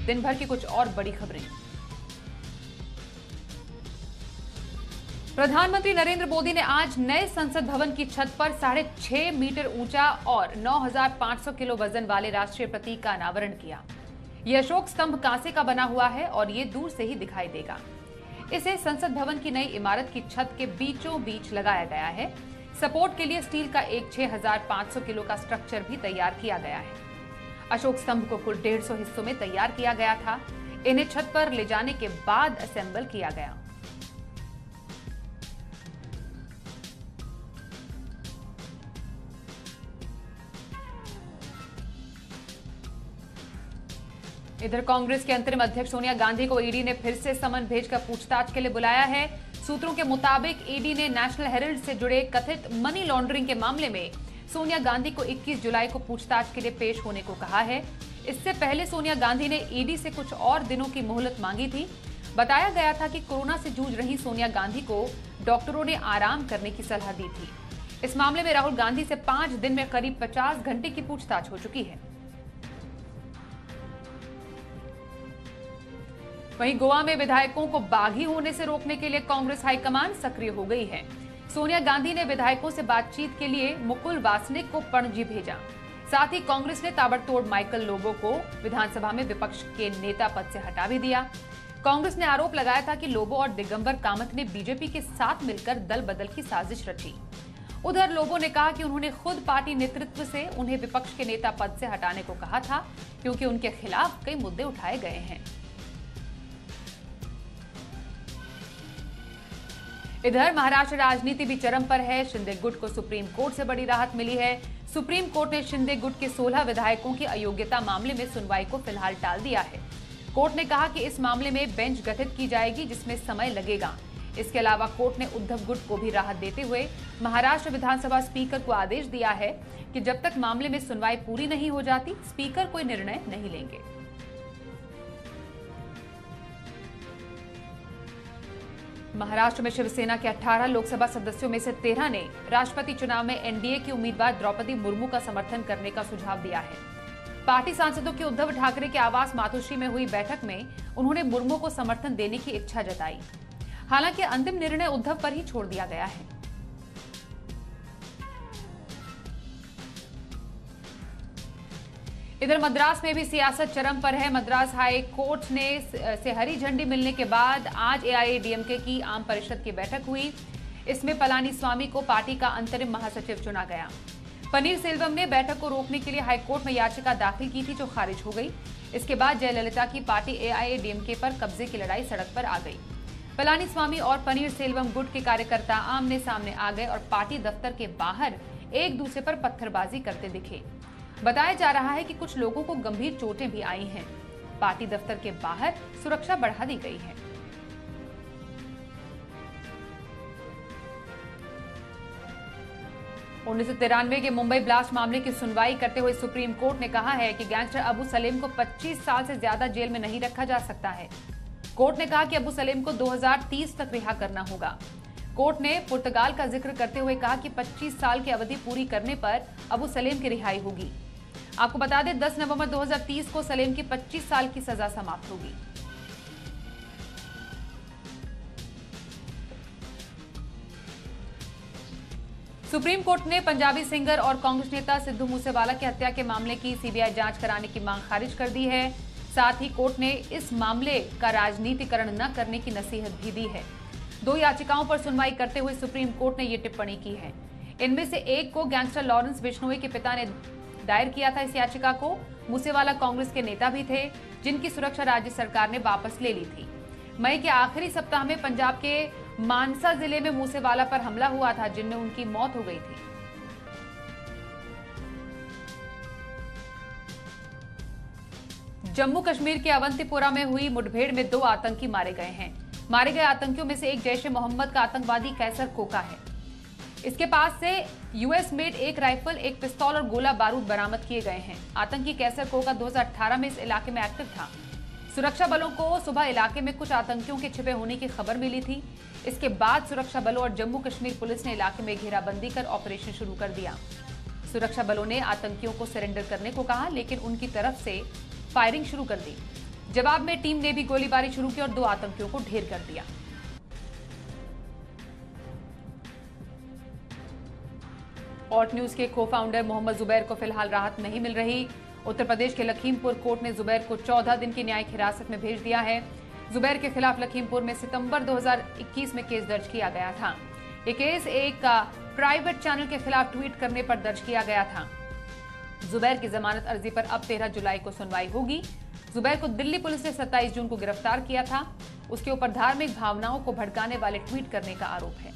दिन भर की कुछ और बड़ी खबरें। प्रधानमंत्री नरेंद्र मोदी ने आज नए संसद भवन की छत पर 6.5 मीटर ऊंचा और 9,500 किलो वजन वाले राष्ट्रीय प्रतीक का अनावरण किया। यह अशोक स्तंभ कांसे का बना हुआ है और ये दूर से ही दिखाई देगा। इसे संसद भवन की नई इमारत की छत के बीचों बीच लगाया गया है। सपोर्ट के लिए स्टील का एक 6,500 किलो का स्ट्रक्चर भी तैयार किया गया है। अशोक स्तंभ को कुल 150 हिस्सों में तैयार किया गया था। इन्हें छत पर ले जाने के बाद असेंबल किया गया। इधर कांग्रेस के अंतरिम अध्यक्ष सोनिया गांधी को ईडी ने फिर से समन भेजकर पूछताछ के लिए बुलाया है। सूत्रों के मुताबिक ईडी ने नेशनल हेराल्ड से जुड़े कथित मनी लॉन्ड्रिंग के मामले में सोनिया गांधी को 21 जुलाई को पूछताछ के लिए पेश होने को कहा है। इससे पहले सोनिया गांधी ने ईडी से कुछ और दिनों की मोहलत मांगी थी। बताया गया था कि कोरोना से जूझ रही सोनिया गांधी को डॉक्टरों ने आराम करने की सलाह दी थी। इस मामले में राहुल गांधी से 5 दिन में करीब 50 घंटे की पूछताछ हो चुकी है। वहीं गोवा में विधायकों को बागी होने से रोकने के लिए कांग्रेस हाईकमान सक्रिय हो गई है। सोनिया गांधी ने विधायकों से बातचीत के लिए मुकुल वासनिक को पणजी भेजा। साथ ही कांग्रेस ने ताबड़तोड़ माइकल लोबो को विधानसभा में विपक्ष के नेता पद से हटा भी दिया। कांग्रेस ने आरोप लगाया था कि लोबो और दिगंबर कामत ने बीजेपी के साथ मिलकर दल बदल की साजिश रची। उधर लोबो ने कहा कि उन्होंने खुद पार्टी नेतृत्व से उन्हें विपक्ष के नेता पद से हटाने को कहा था, क्योंकि उनके खिलाफ कई मुद्दे उठाए गए हैं। इधर महाराष्ट्र राजनीति भी चरम पर है। शिंदे गुट को सुप्रीम कोर्ट से बड़ी राहत मिली है। सुप्रीम कोर्ट ने शिंदे गुट के 16 विधायकों की अयोग्यता मामले में सुनवाई को फिलहाल टाल दिया है। कोर्ट ने कहा कि इस मामले में बेंच गठित की जाएगी, जिसमें समय लगेगा। इसके अलावा कोर्ट ने उद्धव गुट को भी राहत देते हुए महाराष्ट्र विधानसभा स्पीकर को आदेश दिया है कि जब तक मामले में सुनवाई पूरी नहीं हो जाती, स्पीकर कोई निर्णय नहीं लेंगे। महाराष्ट्र में शिवसेना के 18 लोकसभा सदस्यों में से 13 ने राष्ट्रपति चुनाव में एनडीए की उम्मीदवार द्रौपदी मुर्मू का समर्थन करने का सुझाव दिया है। पार्टी सांसदों की उद्धव ठाकरे के आवास मातोश्री में हुई बैठक में उन्होंने मुर्मू को समर्थन देने की इच्छा जताई। हालांकि अंतिम निर्णय उद्धव पर ही छोड़ दिया गया है। इधर मद्रास में भी सियासत चरम पर है। मद्रास हाई कोर्ट से हरी झंडी मिलने के बाद आज एआईएडीएमके की आम परिषद की बैठक हुई। इसमें पलानीस्वामी को पार्टी का अंतरिम महासचिव चुना गया। पनीरसेल्वम ने बैठक को रोकने के लिए हाईकोर्ट में याचिका दाखिल की थी, जो खारिज हो गई। इसके बाद जयललिता की पार्टी एआईएडीएमके पर कब्जे की लड़ाई सड़क पर आ गई। पलानीस्वामी और पनीरसेल्वम गुट के कार्यकर्ता आमने सामने आ गए और पार्टी दफ्तर के बाहर एक दूसरे पर पत्थरबाजी करते दिखे। बताया जा रहा है कि कुछ लोगों को गंभीर चोटें भी आई हैं। पार्टी दफ्तर के बाहर सुरक्षा बढ़ा दी गई है। उन्नीस सौ 93 के मुंबई ब्लास्ट मामले की सुनवाई करते हुए सुप्रीम कोर्ट ने कहा है कि गैंगस्टर अबू सलेम को 25 साल से ज्यादा जेल में नहीं रखा जा सकता है। कोर्ट ने कहा कि अबू सलेम को 2030 तक रिहा करना होगा। कोर्ट ने पुर्तगाल का जिक्र करते हुए कहा कि 25 साल की अवधि पूरी करने पर अबू सलेम की रिहाई होगी। आपको बता दें, 10 नवंबर 2030 को सलेम की 25 साल की सजा समाप्त होगी। सुप्रीम कोर्ट ने पंजाबी सिंगर और कांग्रेस नेता सिद्धू मूसेवाला की हत्या के मामले की सीबीआई जांच कराने की मांग खारिज कर दी है। साथ ही कोर्ट ने इस मामले का राजनीतिकरण न करने की नसीहत भी दी है। 2 याचिकाओं पर सुनवाई करते हुए सुप्रीम कोर्ट ने ये टिप्पणी की है। इनमें से एक को गैंगस्टर लॉरेंस बिश्नोई के पिता ने दायर किया था। इस याचिका को मूसेवाला कांग्रेस के नेता भी थे, जिनकी सुरक्षा राज्य सरकार ने वापस ले ली थी। मई के आखिरी सप्ताह में पंजाब के मानसा जिले में मूसेवाला पर हमला हुआ था, जिनमें उनकी मौत हो गई थी। जम्मू कश्मीर के अवंतीपोरा में हुई मुठभेड़ में 2 आतंकी मारे गए हैं। मारे गए आतंकियों में से एक जैश ए मोहम्मद का आतंकवादी कैसर कोका है। इसके पास से यूएस मेड एक राइफल, एक पिस्तौल और गोला बारूद बरामद किए गए हैं। आतंकी कैसर कोका 2018 में इस इलाके में एक्टिव था। सुरक्षा बलों को सुबह इलाके में कुछ आतंकियों के छिपे होने की खबर मिली थी। इसके बाद सुरक्षा बलों और जम्मू कश्मीर पुलिस ने इलाके में घेराबंदी कर ऑपरेशन शुरू कर दिया। सुरक्षा बलों ने आतंकियों को सरेंडर करने को कहा, लेकिन उनकी तरफ से फायरिंग शुरू कर दी। जवाब में टीम ने भी गोलीबारी शुरू की और 2 आतंकियों को ढेर कर दिया। ऑट न्यूज के को फाउंडर मोहम्मद जुबैर को फिलहाल राहत नहीं मिल रही। उत्तर प्रदेश के लखीमपुर कोर्ट ने जुबैर को 14 दिन की न्यायिक हिरासत में भेज दिया है। जुबैर के खिलाफ लखीमपुर में सितंबर 2021 में केस दर्ज किया गया था। ये केस एक प्राइवेट चैनल के खिलाफ ट्वीट करने पर दर्ज किया गया था। जुबैर की जमानत अर्जी पर अब 13 जुलाई को सुनवाई होगी। जुबैर को दिल्ली पुलिस ने 27 जून को गिरफ्तार किया था। उसके ऊपर धार्मिक भावनाओं को भड़काने वाले ट्वीट करने का आरोप है।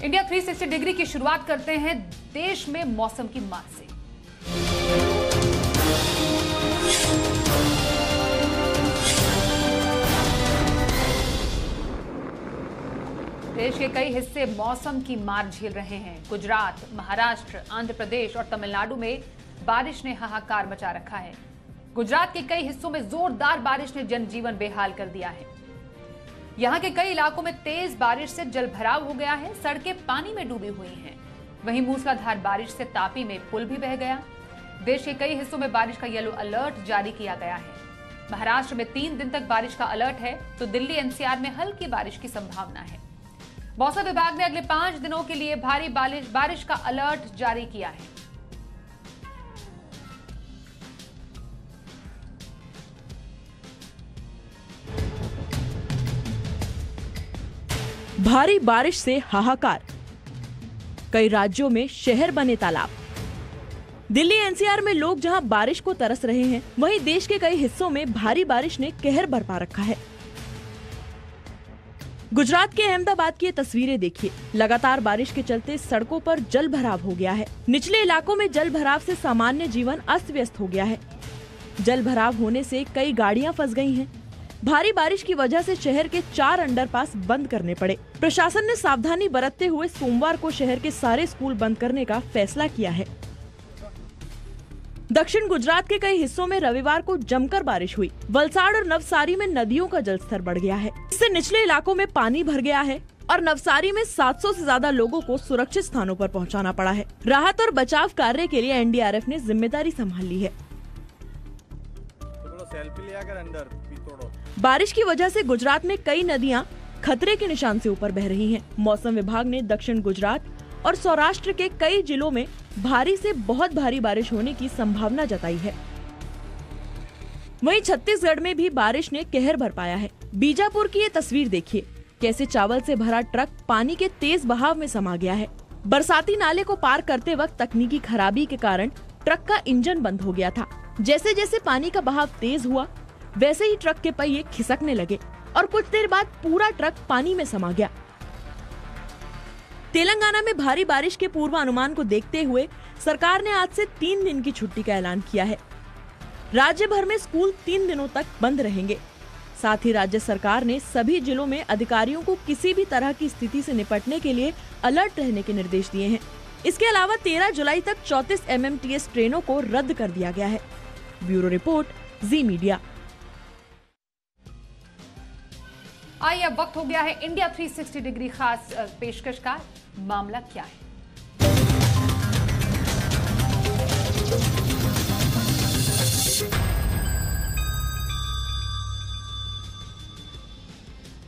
इंडिया 360 डिग्री की शुरुआत करते हैं देश में मौसम की मार से। देश के कई हिस्से मौसम की मार झेल रहे हैं। गुजरात, महाराष्ट्र, आंध्र प्रदेश और तमिलनाडु में बारिश ने हाहाकार मचा रखा है। गुजरात के कई हिस्सों में जोरदार बारिश ने जनजीवन बेहाल कर दिया है। यहां के कई इलाकों में तेज बारिश से जलभराव हो गया है। सड़कें पानी में डूबी हुई हैं। वहीं मूसलाधार बारिश से तापी में पुल भी बह गया। देश के कई हिस्सों में बारिश का येलो अलर्ट जारी किया गया है। महाराष्ट्र में 3 दिन तक बारिश का अलर्ट है, तो दिल्ली एनसीआर में हल्की बारिश की संभावना है। मौसम विभाग ने अगले 5 दिनों के लिए भारी बारिश का अलर्ट जारी किया है। भारी बारिश से हाहाकार, कई राज्यों में शहर बने तालाब। दिल्ली एनसीआर में लोग जहां बारिश को तरस रहे हैं, वहीं देश के कई हिस्सों में भारी बारिश ने कहर बरपा रखा है। गुजरात के अहमदाबाद की ये तस्वीरें देखिए। लगातार बारिश के चलते सड़कों पर जल भराव हो गया है। निचले इलाकों में जल भराव से सामान्य जीवन अस्त व्यस्त हो गया है। जल भराव होने से कई गाड़ियां फंस गई हैं। भारी बारिश की वजह से शहर के 4 अंडरपास बंद करने पड़े। प्रशासन ने सावधानी बरतते हुए सोमवार को शहर के सारे स्कूल बंद करने का फैसला किया है। दक्षिण गुजरात के कई हिस्सों में रविवार को जमकर बारिश हुई। वलसाड़ और नवसारी में नदियों का जलस्तर बढ़ गया है। इससे निचले इलाकों में पानी भर गया है और नवसारी में 700 से ज्यादा लोगों को सुरक्षित स्थानों पर पहुंचाना पड़ा है। राहत और बचाव कार्य के लिए एनडीआरएफ ने जिम्मेदारी संभाल ली है। बारिश की वजह से गुजरात में कई नदियां खतरे के निशान से ऊपर बह रही हैं। मौसम विभाग ने दक्षिण गुजरात और सौराष्ट्र के कई जिलों में भारी से बहुत भारी बारिश होने की संभावना जताई है। वहीं छत्तीसगढ़ में भी बारिश ने कहर बरपाया है। बीजापुर की ये तस्वीर देखिए, कैसे चावल से भरा ट्रक पानी के तेज बहाव में समा गया है। बरसाती नाले को पार करते वक्त तकनीकी खराबी के कारण ट्रक का इंजन बंद हो गया था। जैसे जैसे पानी का बहाव तेज हुआ, वैसे ही ट्रक के पहिए खिसकने लगे और कुछ देर बाद पूरा ट्रक पानी में समा गया। तेलंगाना में भारी बारिश के पूर्वानुमान को देखते हुए सरकार ने आज से 3 दिन की छुट्टी का ऐलान किया है। राज्य भर में स्कूल 3 दिनों तक बंद रहेंगे। साथ ही राज्य सरकार ने सभी जिलों में अधिकारियों को किसी भी तरह की स्थिति से निपटने के लिए अलर्ट रहने के निर्देश दिए हैं। इसके अलावा 13 जुलाई तक 34 MMTS ट्रेनों को रद्द कर दिया गया है। ब्यूरो रिपोर्ट, जी मीडिया। आइए अब वक्त हो गया है इंडिया 360 डिग्री खास पेशकश का। मामला क्या है?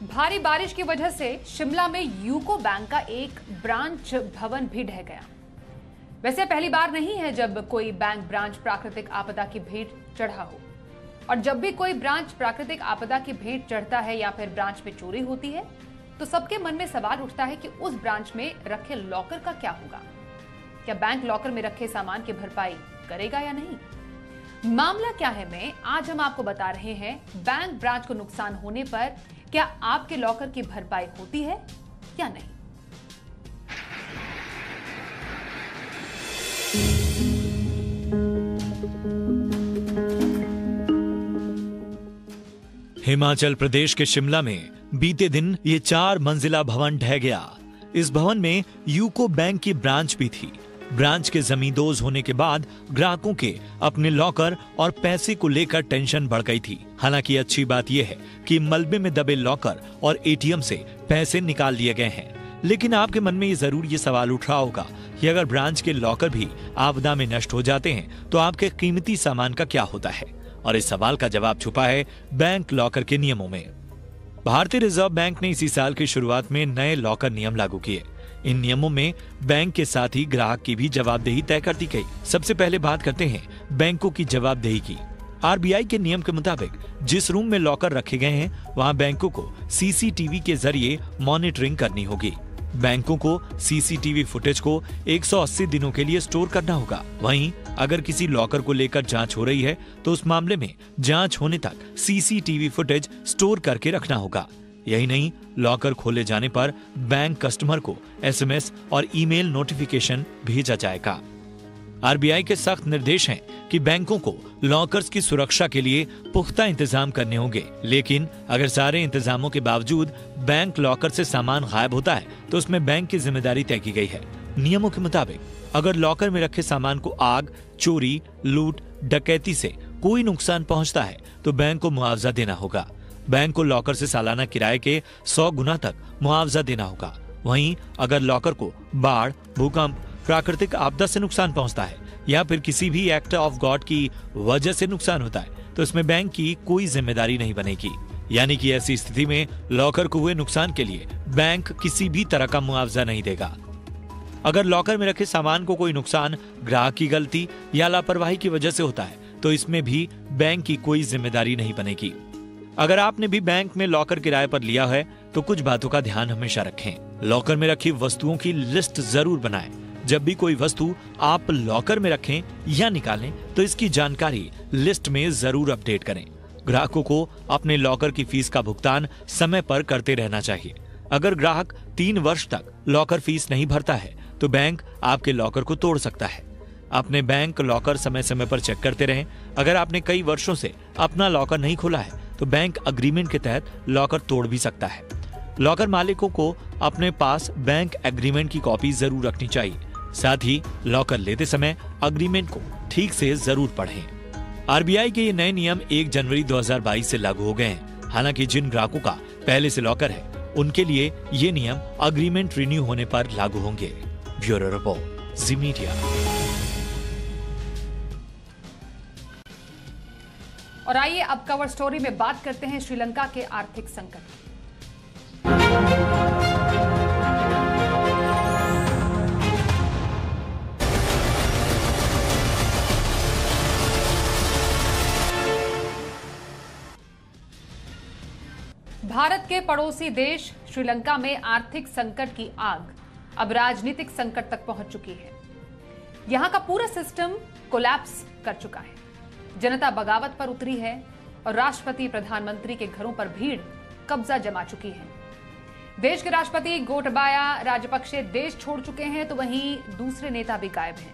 भारी बारिश की वजह से शिमला में यूको बैंक का एक ब्रांच भवन भी ढह गया। वैसे पहली बार नहीं है जब कोई बैंक ब्रांच प्राकृतिक आपदा की भेंट चढ़ा हो, और जब भी कोई ब्रांच प्राकृतिक आपदा की भेंट चढ़ता है या फिर ब्रांच में चोरी होती है, तो सबके मन में सवाल उठता है कि उस ब्रांच में रखे लॉकर का क्या होगा। क्या बैंक लॉकर में रखे सामान की भरपाई करेगा या नहीं? मामला क्या है में आज हम आपको बता रहे हैं। बैंक ब्रांच को नुकसान होने पर क्या आपके लॉकर की भरपाई होती है या नहीं? हिमाचल प्रदेश के शिमला में बीते दिन ये 4 मंजिला भवन ढह गया। इस भवन में यूको बैंक की ब्रांच भी थी। ब्रांच के जमींदोज होने के बाद ग्राहकों के अपने लॉकर और पैसे को लेकर टेंशन बढ़ गई थी। हालांकि अच्छी बात यह है कि मलबे में दबे लॉकर और एटीएम से पैसे निकाल लिए गए हैं, लेकिन आपके मन में ये जरूर ये सवाल उठ रहा होगा कि अगर ब्रांच के लॉकर भी आपदा में नष्ट हो जाते हैं तो आपके कीमती सामान का क्या होता है? और इस सवाल का जवाब छुपा है बैंक लॉकर के नियमों में। भारतीय रिजर्व बैंक ने इसी साल की शुरुआत में नए लॉकर नियम लागू किए। इन नियमों में बैंक के साथ ही ग्राहक की भी जवाबदेही तय कर दी गई। सबसे पहले बात करते हैं बैंकों की जवाबदेही की। आरबीआई के नियम के मुताबिक जिस रूम में लॉकर रखे गए हैं वहां बैंकों को सीसीटीवी के जरिए मॉनिटरिंग करनी होगी। बैंकों को सीसीटीवी फुटेज को 180 दिनों के लिए स्टोर करना होगा। वहीं अगर किसी लॉकर को लेकर जांच हो रही है तो उस मामले में जांच होने तक सीसीटीवी फुटेज स्टोर करके रखना होगा। यही नहीं, लॉकर खोले जाने पर बैंक कस्टमर को एसएमएस और ईमेल नोटिफिकेशन भेजा जाएगा। आरबीआई के सख्त निर्देश हैं कि बैंकों को लॉकर्स की सुरक्षा के लिए पुख्ता इंतजाम करने होंगे। लेकिन अगर सारे इंतजामों के बावजूद बैंक लॉकर से सामान गायब होता है तो उसमें बैंक की जिम्मेदारी तय की गई है। नियमों के मुताबिक अगर लॉकर में रखे सामान को आग, चोरी, लूट, डकैती से कोई नुकसान पहुंचता है तो बैंक को मुआवजा देना होगा। बैंक को लॉकर से सालाना किराए के 100 गुना तक मुआवजा देना होगा। वहीं अगर लॉकर को बाढ़, भूकंप, प्राकृतिक आपदा से नुकसान पहुंचता है या फिर किसी भी एक्ट ऑफ गॉड की वजह से नुकसान होता है तो इसमें बैंक की कोई जिम्मेदारी नहीं बनेगी। यानी कि ऐसी स्थिति में लॉकर को हुए नुकसान के लिए बैंक किसी भी तरह का मुआवजा नहीं देगा। अगर लॉकर में रखे सामान को कोई नुकसान ग्राहक की गलती या लापरवाही की वजह से होता है तो इसमें भी बैंक की कोई जिम्मेदारी नहीं बनेगी। अगर आपने भी बैंक में लॉकर किराए पर लिया है तो कुछ बातों का ध्यान हमेशा रखें। लॉकर में रखी वस्तुओं की लिस्ट जरूर बनाएं। जब भी कोई वस्तु आप लॉकर में रखें या निकालें तो इसकी जानकारी लिस्ट में जरूर अपडेट करें। ग्राहकों को अपने लॉकर की फीस का भुगतान समय पर करते रहना चाहिए। अगर ग्राहक 3 वर्ष तक लॉकर फीस नहीं भरता है तो बैंक आपके लॉकर को तोड़ सकता है। अपने बैंक लॉकर समय समय पर चेक करते रहें। अगर आपने कई वर्षों से अपना लॉकर नहीं खोला है तो बैंक अग्रीमेंट के तहत लॉकर तोड़ भी सकता है। लॉकर मालिकों को अपने पास बैंक एग्रीमेंट की कॉपी जरूर रखनी चाहिए। साथ ही लॉकर लेते समय अग्रीमेंट को ठीक से जरूर पढ़ें। आरबीआई के ये नए नियम 1 जनवरी 2022 से लागू हो गए हैं। हालांकि जिन ग्राहकों का पहले से लॉकर है उनके लिए ये नियम अग्रीमेंट रिन्यू होने पर लागू होंगे। ब्यूरो रिपोर्ट, जी मीडिया। और आइए अब कवर स्टोरी में बात करते हैं श्रीलंका के आर्थिक संकट। भारत के पड़ोसी देश श्रीलंका में आर्थिक संकट की आग अब राजनीतिक संकट तक पहुंच चुकी है। यहां का पूरा सिस्टम कोलैप्स कर चुका है। जनता बगावत पर उतरी है और राष्ट्रपति प्रधानमंत्री के घरों पर भीड़ कब्जा जमा चुकी है। देश के राष्ट्रपति गोटबाया राजपक्षे देश छोड़ चुके हैं तो वहीं दूसरे नेता भी गायब हैं।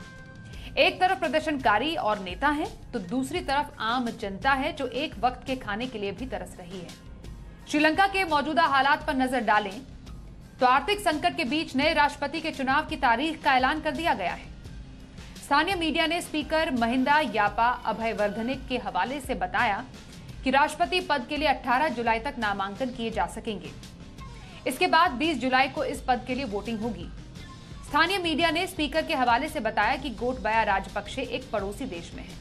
एक तरफ प्रदर्शनकारी और नेता हैं तो दूसरी तरफ आम जनता है जो एक वक्त के खाने के लिए भी तरस रही है। श्रीलंका के मौजूदा हालात पर नजर डालें तो आर्थिक संकट के बीच नए राष्ट्रपति के चुनाव की तारीख का ऐलान कर दिया गया है। स्थानीय मीडिया ने स्पीकर महिंदा यापा अभयवर्धने के हवाले से बताया कि राष्ट्रपति पद के लिए 18 जुलाई तक नामांकन किए जा सकेंगे। इसके बाद 20 जुलाई को इस पद के लिए वोटिंग होगी। स्थानीय मीडिया ने स्पीकर के हवाले से बताया कि गोटबाया राजपक्षे एक पड़ोसी देश में है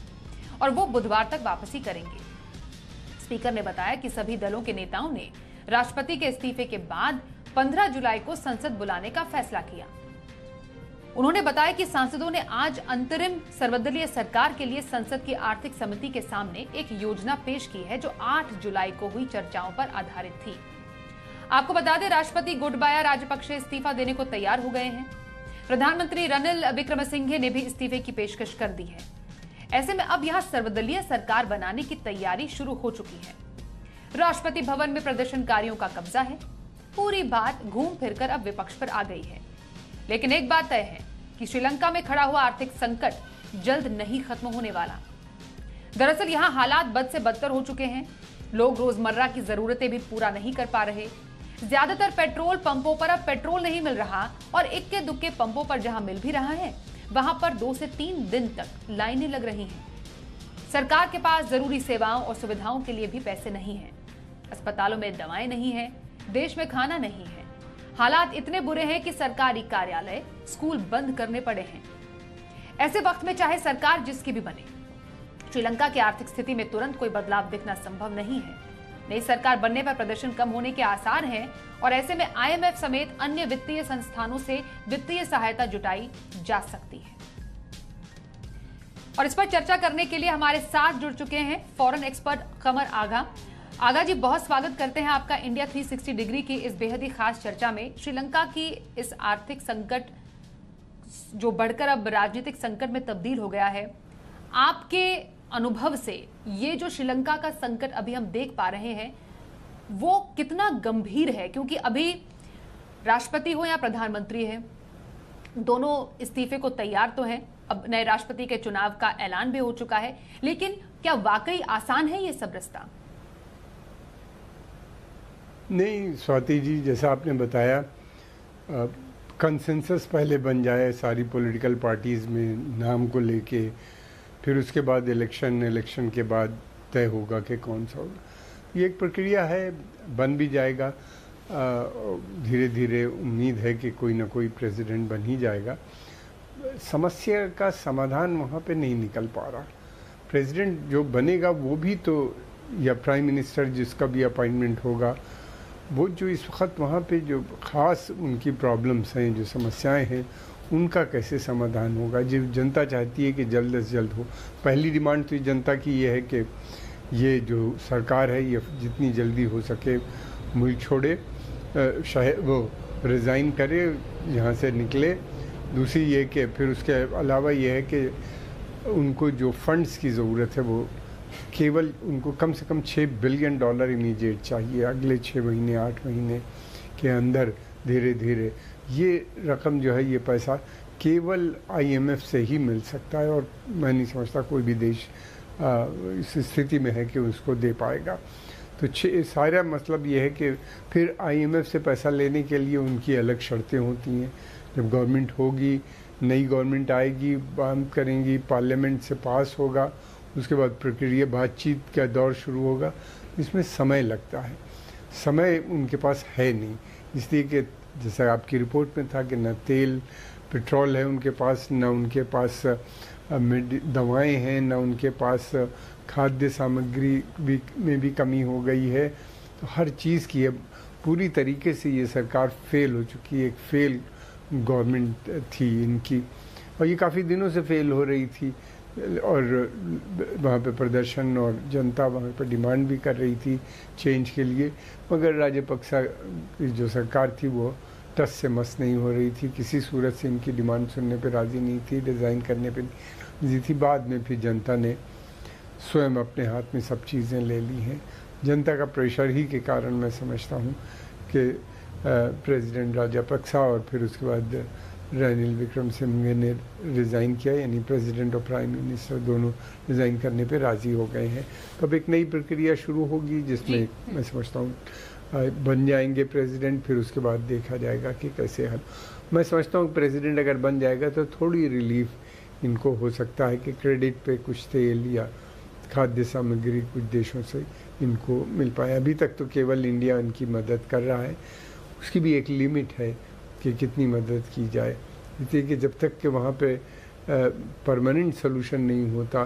और वो बुधवार तक वापसी करेंगे। स्पीकर ने बताया कि सभी दलों के नेताओं ने राष्ट्रपति के इस्तीफे के बाद 15 जुलाई को संसद बुलाने का फैसला किया। उन्होंने बताया कि सांसदों ने आज अंतरिम सर्वदलीय सरकार के लिए संसद की आर्थिक समिति के सामने एक योजना पेश की है जो 8 जुलाई को हुई चर्चाओं पर आधारित थी। आपको बता दें, राष्ट्रपति गोटबाया राजपक्षे इस्तीफा देने को तैयार हो गए हैं। प्रधानमंत्री रनिल विक्रमसिंघे ने भी इस्तीफे की पेशकश कर दी है। ऐसे में अब यहां सर्वदलीय सरकार बनाने की तैयारी शुरू हो चुकी है। राष्ट्रपति भवन में प्रदर्शनकारियों का कब्जा है। पूरी बात घूम फिरकर अब विपक्ष पर आ गई है। लेकिन एक बात तय है कि श्रीलंका में खड़ा हुआ आर्थिक संकट जल्द नहीं खत्म होने वाला। दरअसल यहां हालात बद से बदतर हो चुके हैं। लोग रोजमर्रा की जरूरतें भी पूरा नहीं कर पा रहे। ज्यादातर पेट्रोल पंपों पर अब पेट्रोल नहीं मिल रहा और इक्के दुक्के पंपों पर जहां मिल भी रहा है वहां पर 2 से 3 दिन तक लाइनें लग रही हैं। सरकार के पास जरूरी सेवाओं और सुविधाओं के लिए भी पैसे नहीं हैं। अस्पतालों में दवाएं नहीं है, देश में खाना नहीं है। हालात इतने बुरे हैं कि सरकारी कार्यालय, स्कूल बंद करने पड़े हैं। ऐसे वक्त में चाहे सरकार जिसकी भी बने, श्रीलंका की आर्थिक स्थिति में तुरंत कोई बदलाव दिखना संभव नहीं है। नई सरकार बनने पर प्रदर्शन कम होने के आसार हैं और ऐसे में IMF समेत अन्य वित्तीय संस्थानों से वित्तीय सहायता जुटाई जा सकती है। और इस पर चर्चा करने के लिए हमारे साथ जुड़ चुके हैं फॉरेन एक्सपर्ट कमर आगा। आगा जी, बहुत स्वागत करते हैं आपका इंडिया 360 डिग्री की इस बेहद ही खास चर्चा में। श्रीलंका की इस आर्थिक संकट जो बढ़कर अब राजनीतिक संकट में तब्दील हो गया है, आपके अनुभव से ये जो श्रीलंका का संकट अभी हम देख पा रहे हैं वो कितना गंभीर है? क्योंकि अभी राष्ट्रपति हो या प्रधानमंत्री है, दोनों इस्तीफे को तैयार तो हैं। अब नए राष्ट्रपति के चुनाव का ऐलान भी हो चुका है, लेकिन क्या वाकई आसान है ये सब रास्ता? नहीं स्वाति जी, जैसा आपने बताया, कंसेंसस पहले बन जाए सारी पॉलिटिकल पार्टीज में नाम को लेके, फिर उसके बाद इलेक्शन के बाद तय होगा कि कौन सा होगा। ये एक प्रक्रिया है, बन भी जाएगा। धीरे धीरे उम्मीद है कि कोई ना कोई प्रेसिडेंट बन ही जाएगा। समस्या का समाधान वहाँ पे नहीं निकल पा रहा। प्रेसिडेंट जो बनेगा वो भी तो, या प्राइम मिनिस्टर जिसका भी अपॉइंटमेंट होगा, वो जो इस वक्त वहाँ पे जो ख़ास उनकी प्रॉब्लम्स हैं, जो समस्याएं हैं, उनका कैसे समाधान होगा। जो जनता चाहती है कि जल्द से जल्द हो। पहली डिमांड तो जनता की ये है कि ये जो सरकार है ये जितनी जल्दी हो सके मुल्क छोड़े, वो रिज़ाइन करे, यहाँ से निकले। दूसरी ये कि फिर उसके अलावा ये है कि उनको जो फंड्स की ज़रूरत है वो केवल उनको कम से कम $6 बिलियन इमीडिएट चाहिए अगले 6 महीने 8 महीने के अंदर। धीरे धीरे ये रकम जो है, ये पैसा केवल IMF से ही मिल सकता है और मैं नहीं समझता कोई भी देश इस स्थिति में है कि उसको दे पाएगा। तो सारा मतलब ये है कि फिर IMF से पैसा लेने के लिए उनकी अलग शर्तें होती हैं। जब गवर्नमेंट होगी, नई गवर्नमेंट आएगी, बात करेंगी, पार्लियामेंट से पास होगा, उसके बाद प्रक्रिया बातचीत का दौर शुरू होगा। इसमें समय लगता है, समय उनके पास है नहीं। इसलिए कि जैसा आपकी रिपोर्ट में था कि न तेल पेट्रोल है उनके पास, न उनके पास दवाएं हैं, न उनके पास खाद्य सामग्री में भी कमी हो गई है। तो हर चीज़ की है, पूरी तरीके से ये सरकार फेल हो चुकी है। एक फेल गवर्नमेंट थी इनकी, और ये काफ़ी दिनों से फेल हो रही थी। और वहाँ पे प्रदर्शन और जनता वहाँ पे डिमांड भी कर रही थी चेंज के लिए, मगर राजपक्सा की जो सरकार थी वो टस से मस नहीं हो रही थी। किसी सूरत से इनकी डिमांड सुनने पे राज़ी नहीं थी, डिज़ाइन करने पे नहीं थी। बाद में फिर जनता ने स्वयं अपने हाथ में सब चीज़ें ले ली हैं। जनता का प्रेशर ही के कारण मैं समझता हूँ कि प्रेसिडेंट राजपक्सा और फिर उसके बाद रानिल विक्रमसिंघे ने रिज़ाइन किया, यानी प्रेसिडेंट और प्राइम मिनिस्टर दोनों रिज़ाइन करने पे राज़ी हो गए हैं। तो अब एक नई प्रक्रिया शुरू होगी जिसमें मैं समझता हूँ बन जाएंगे प्रेसिडेंट, फिर उसके बाद देखा जाएगा कि कैसे हल। मैं समझता हूँ प्रेसिडेंट अगर बन जाएगा तो थोड़ी रिलीफ इनको हो सकता है कि क्रेडिट पे कुछ तेल या खाद्य सामग्री कुछ देशों से इनको मिल पाए। अभी तक तो केवल इंडिया इनकी मदद कर रहा है, उसकी भी एक लिमिट है कि कितनी मदद की जाए। इसलिए कि जब तक कि वहाँ पे परमानेंट सोल्यूशन नहीं होता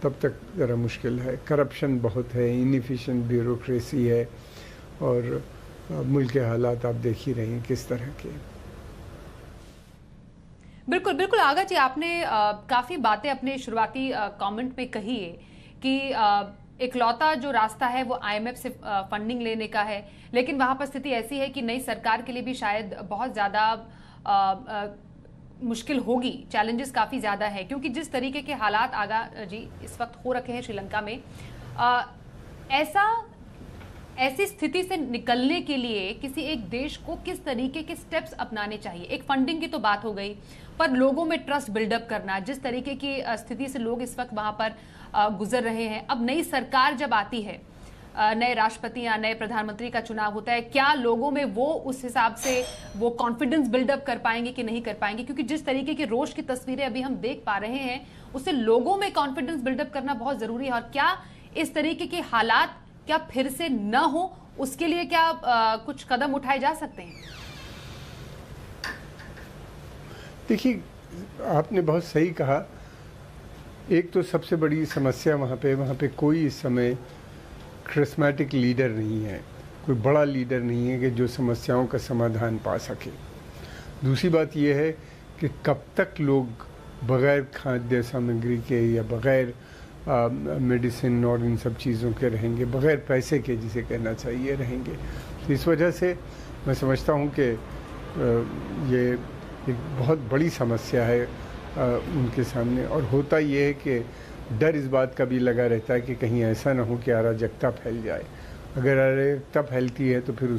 तब तक ज़रा मुश्किल है। करप्शन बहुत है, इनएफिशिएंट ब्यूरोक्रेसी है, और मुल्क के हालात आप देख ही रहे हैं किस तरह के। बिल्कुल बिल्कुल आगा जी, आपने काफ़ी बातें अपने शुरुआती कमेंट में कही है कि इकलौता जो रास्ता है वो IMF से फंडिंग लेने का है, लेकिन वहां पर स्थिति ऐसी है कि नई सरकार के लिए भी शायद बहुत ज़्यादा मुश्किल होगी। चैलेंजेस काफ़ी ज़्यादा है क्योंकि जिस तरीके के हालात आगा जी इस वक्त हो रखे हैं श्रीलंका में, ऐसी स्थिति से निकलने के लिए किसी एक देश को किस तरीके के स्टेप्स अपनाने चाहिए? एक फंडिंग की तो बात हो गई, पर लोगों में ट्रस्ट बिल्डअप करना, जिस तरीके की स्थिति से लोग इस वक्त वहां पर गुजर रहे हैं। अब नई सरकार जब आती है, नए राष्ट्रपति या नए प्रधानमंत्री का चुनाव होता है, क्या लोगों में वो उस हिसाब से वो कॉन्फिडेंस बिल्डअप कर पाएंगे कि नहीं कर पाएंगे? क्योंकि जिस तरीके की रोष की तस्वीरें अभी हम देख पा रहे हैं, उससे लोगों में कॉन्फिडेंस बिल्डअप करना बहुत जरूरी है। और क्या इस तरीके के हालात क्या फिर से न हो, उसके लिए क्या कुछ कदम उठाए जा सकते हैं? देखिए, आपने बहुत सही कहा। एक तो सबसे बड़ी समस्या वहाँ पे कोई इस समय क्रिस्मेटिक लीडर नहीं है, कोई बड़ा लीडर नहीं है कि जो समस्याओं का समाधान पा सके। दूसरी बात यह है कि कब तक लोग बग़ैर खाद्य सामग्री के या बग़ैर मेडिसिन और इन सब चीज़ों के रहेंगे, बग़ैर पैसे के जिसे कहना चाहिए रहेंगे। तो इस वजह से मैं समझता हूँ कि ये एक बहुत बड़ी समस्या है उनके सामने। और होता ये है कि डर इस बात का भी लगा रहता है कि कहीं ऐसा ना हो कि अराजकता फैल जाए। अगर अराजकता फैलती है तो फिर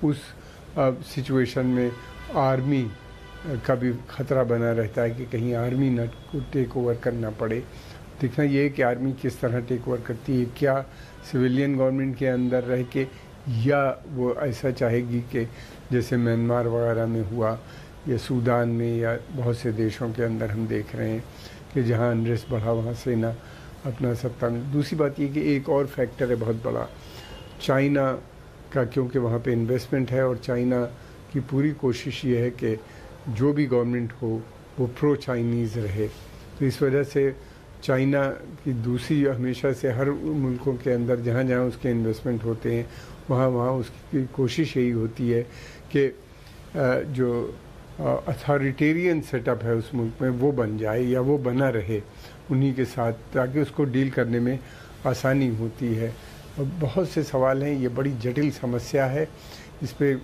उस सिचुएशन में आर्मी का भी ख़तरा बना रहता है कि कहीं आर्मी न को टेक ओवर करना पड़े। देखना ये है कि आर्मी किस तरह टेक ओवर करती है, क्या सिविलियन गवर्नमेंट के अंदर रह के, या वो ऐसा चाहेगी कि जैसे म्यांमार वगैरह में हुआ या सूडान में या बहुत से देशों के अंदर हम देख रहे हैं कि जहाँ अनरेस्ट बढ़ा वहाँ सेना अपना सत्ता में। दूसरी बात ये कि एक और फैक्टर है बहुत बड़ा, चाइना का, क्योंकि वहाँ पे इन्वेस्टमेंट है और चाइना की पूरी कोशिश ये है कि जो भी गवर्नमेंट हो वो प्रो चाइनीज़ रहे। तो इस वजह से चाइना की दूसरी हमेशा से हर मुल्कों के अंदर जहाँ जहाँ उसके इन्वेस्टमेंट होते हैं वहाँ उसकी कोशिश यही होती है कि जो अथॉरिटेरियन सेटअप है उस मुल्क में वो बन जाए या वो बना रहे उन्हीं के साथ, ताकि उसको डील करने में आसानी होती है। और बहुत से सवाल हैं, ये बड़ी जटिल समस्या है, इस पर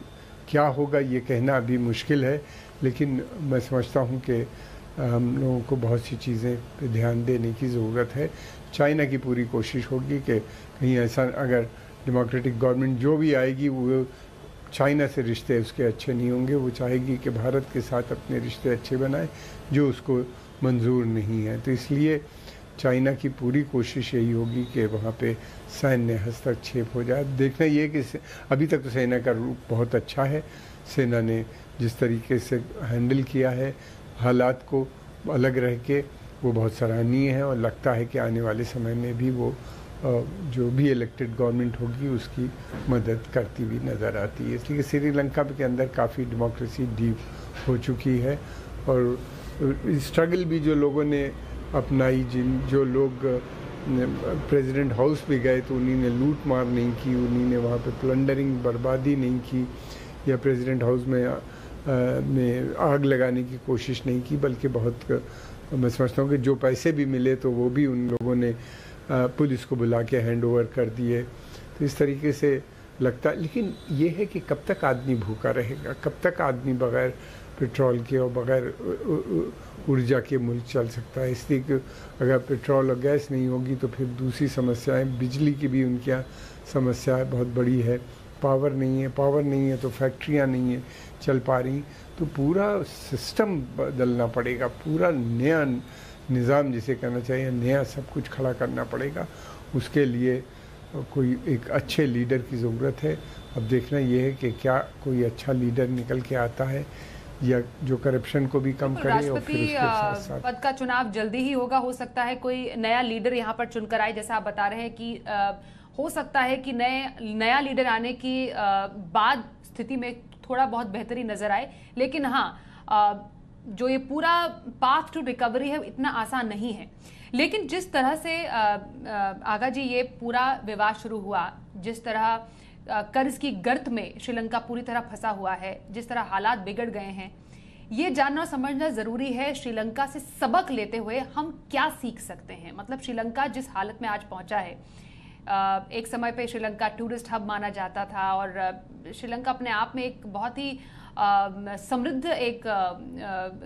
क्या होगा ये कहना अभी मुश्किल है, लेकिन मैं समझता हूँ कि हम लोगों को बहुत सी चीज़ें पे ध्यान देने की ज़रूरत है। चाइना की पूरी कोशिश होगी कि कहीं ऐसा, अगर डेमोक्रेटिक गवर्नमेंट जो भी आएगी वो चाइना से रिश्ते उसके अच्छे नहीं होंगे, वो चाहेगी कि भारत के साथ अपने रिश्ते अच्छे बनाए, जो उसको मंजूर नहीं है। तो इसलिए चाइना की पूरी कोशिश यही होगी कि वहाँ पे सैन्य हस्तक्षेप हो जाए। देखना ये कि अभी तक तो सेना का रूप बहुत अच्छा है, सेना ने जिस तरीके से हैंडल किया है हालात को अलग रह के, वो बहुत सराहनीय है। और लगता है कि आने वाले समय में भी वो जो भी इलेक्टेड गवर्नमेंट होगी उसकी मदद करती हुई नज़र आती है। इसलिए श्रीलंका के अंदर काफ़ी डेमोक्रेसी डीप हो चुकी है और स्ट्रगल भी जो लोगों ने अपनाई, जो लोग प्रेसिडेंट हाउस भी गए तो उन्हीं ने लूट मार नहीं की, उन्हीं ने वहाँ पे प्लंडरिंग बर्बादी नहीं की या प्रेसिडेंट हाउस में आग लगाने की कोशिश नहीं की, बल्कि बहुत मैं समझता हूँ कि जो पैसे भी मिले तो वो भी उन लोगों ने पुलिस को बुला के हैंड ओवर कर दिए। तो इस तरीके से लगता, लेकिन ये है कि कब तक आदमी भूखा रहेगा, कब तक आदमी बग़ैर पेट्रोल के और बग़ैर ऊर्जा के मुल्क चल सकता है। इसलिए कि अगर पेट्रोल और गैस नहीं होगी तो फिर दूसरी समस्याएं, बिजली की भी उनके यहाँ समस्या बहुत बड़ी है, पावर नहीं है तो फैक्ट्रियाँ नहीं है चल पा रही, तो पूरा सिस्टम बदलना पड़ेगा, पूरा नया निज़ाम जिसे कहना चाहिए, नया सब कुछ खड़ा करना पड़ेगा। उसके लिए कोई एक अच्छे लीडर की ज़रूरत है। अब देखना ये है कि क्या कोई अच्छा लीडर निकल के आता है या जो करप्शन को भी कम करे। और फिर उसके साथ पद का चुनाव जल्दी ही होगा, हो सकता है कोई नया लीडर यहाँ पर चुनकर आए, जैसा आप बता रहे हैं कि हो सकता है कि नया लीडर आने की बाद स्थिति में थोड़ा बहुत बेहतरी नजर आए। लेकिन हाँ, जो ये पूरा पाथ टू रिकवरी है इतना आसान नहीं है। लेकिन जिस तरह से आगा जी ये पूरा विवाद शुरू हुआ, जिस तरह कर्ज की गर्त में श्रीलंका पूरी तरह फंसा हुआ है, जिस तरह हालात बिगड़ गए हैं, ये जानना समझना जरूरी है। श्रीलंका से सबक लेते हुए हम क्या सीख सकते हैं? मतलब श्रीलंका जिस हालत में आज पहुंचा है, एक समय पे श्रीलंका टूरिस्ट हब माना जाता था और श्रीलंका अपने आप में एक बहुत ही समृद्ध एक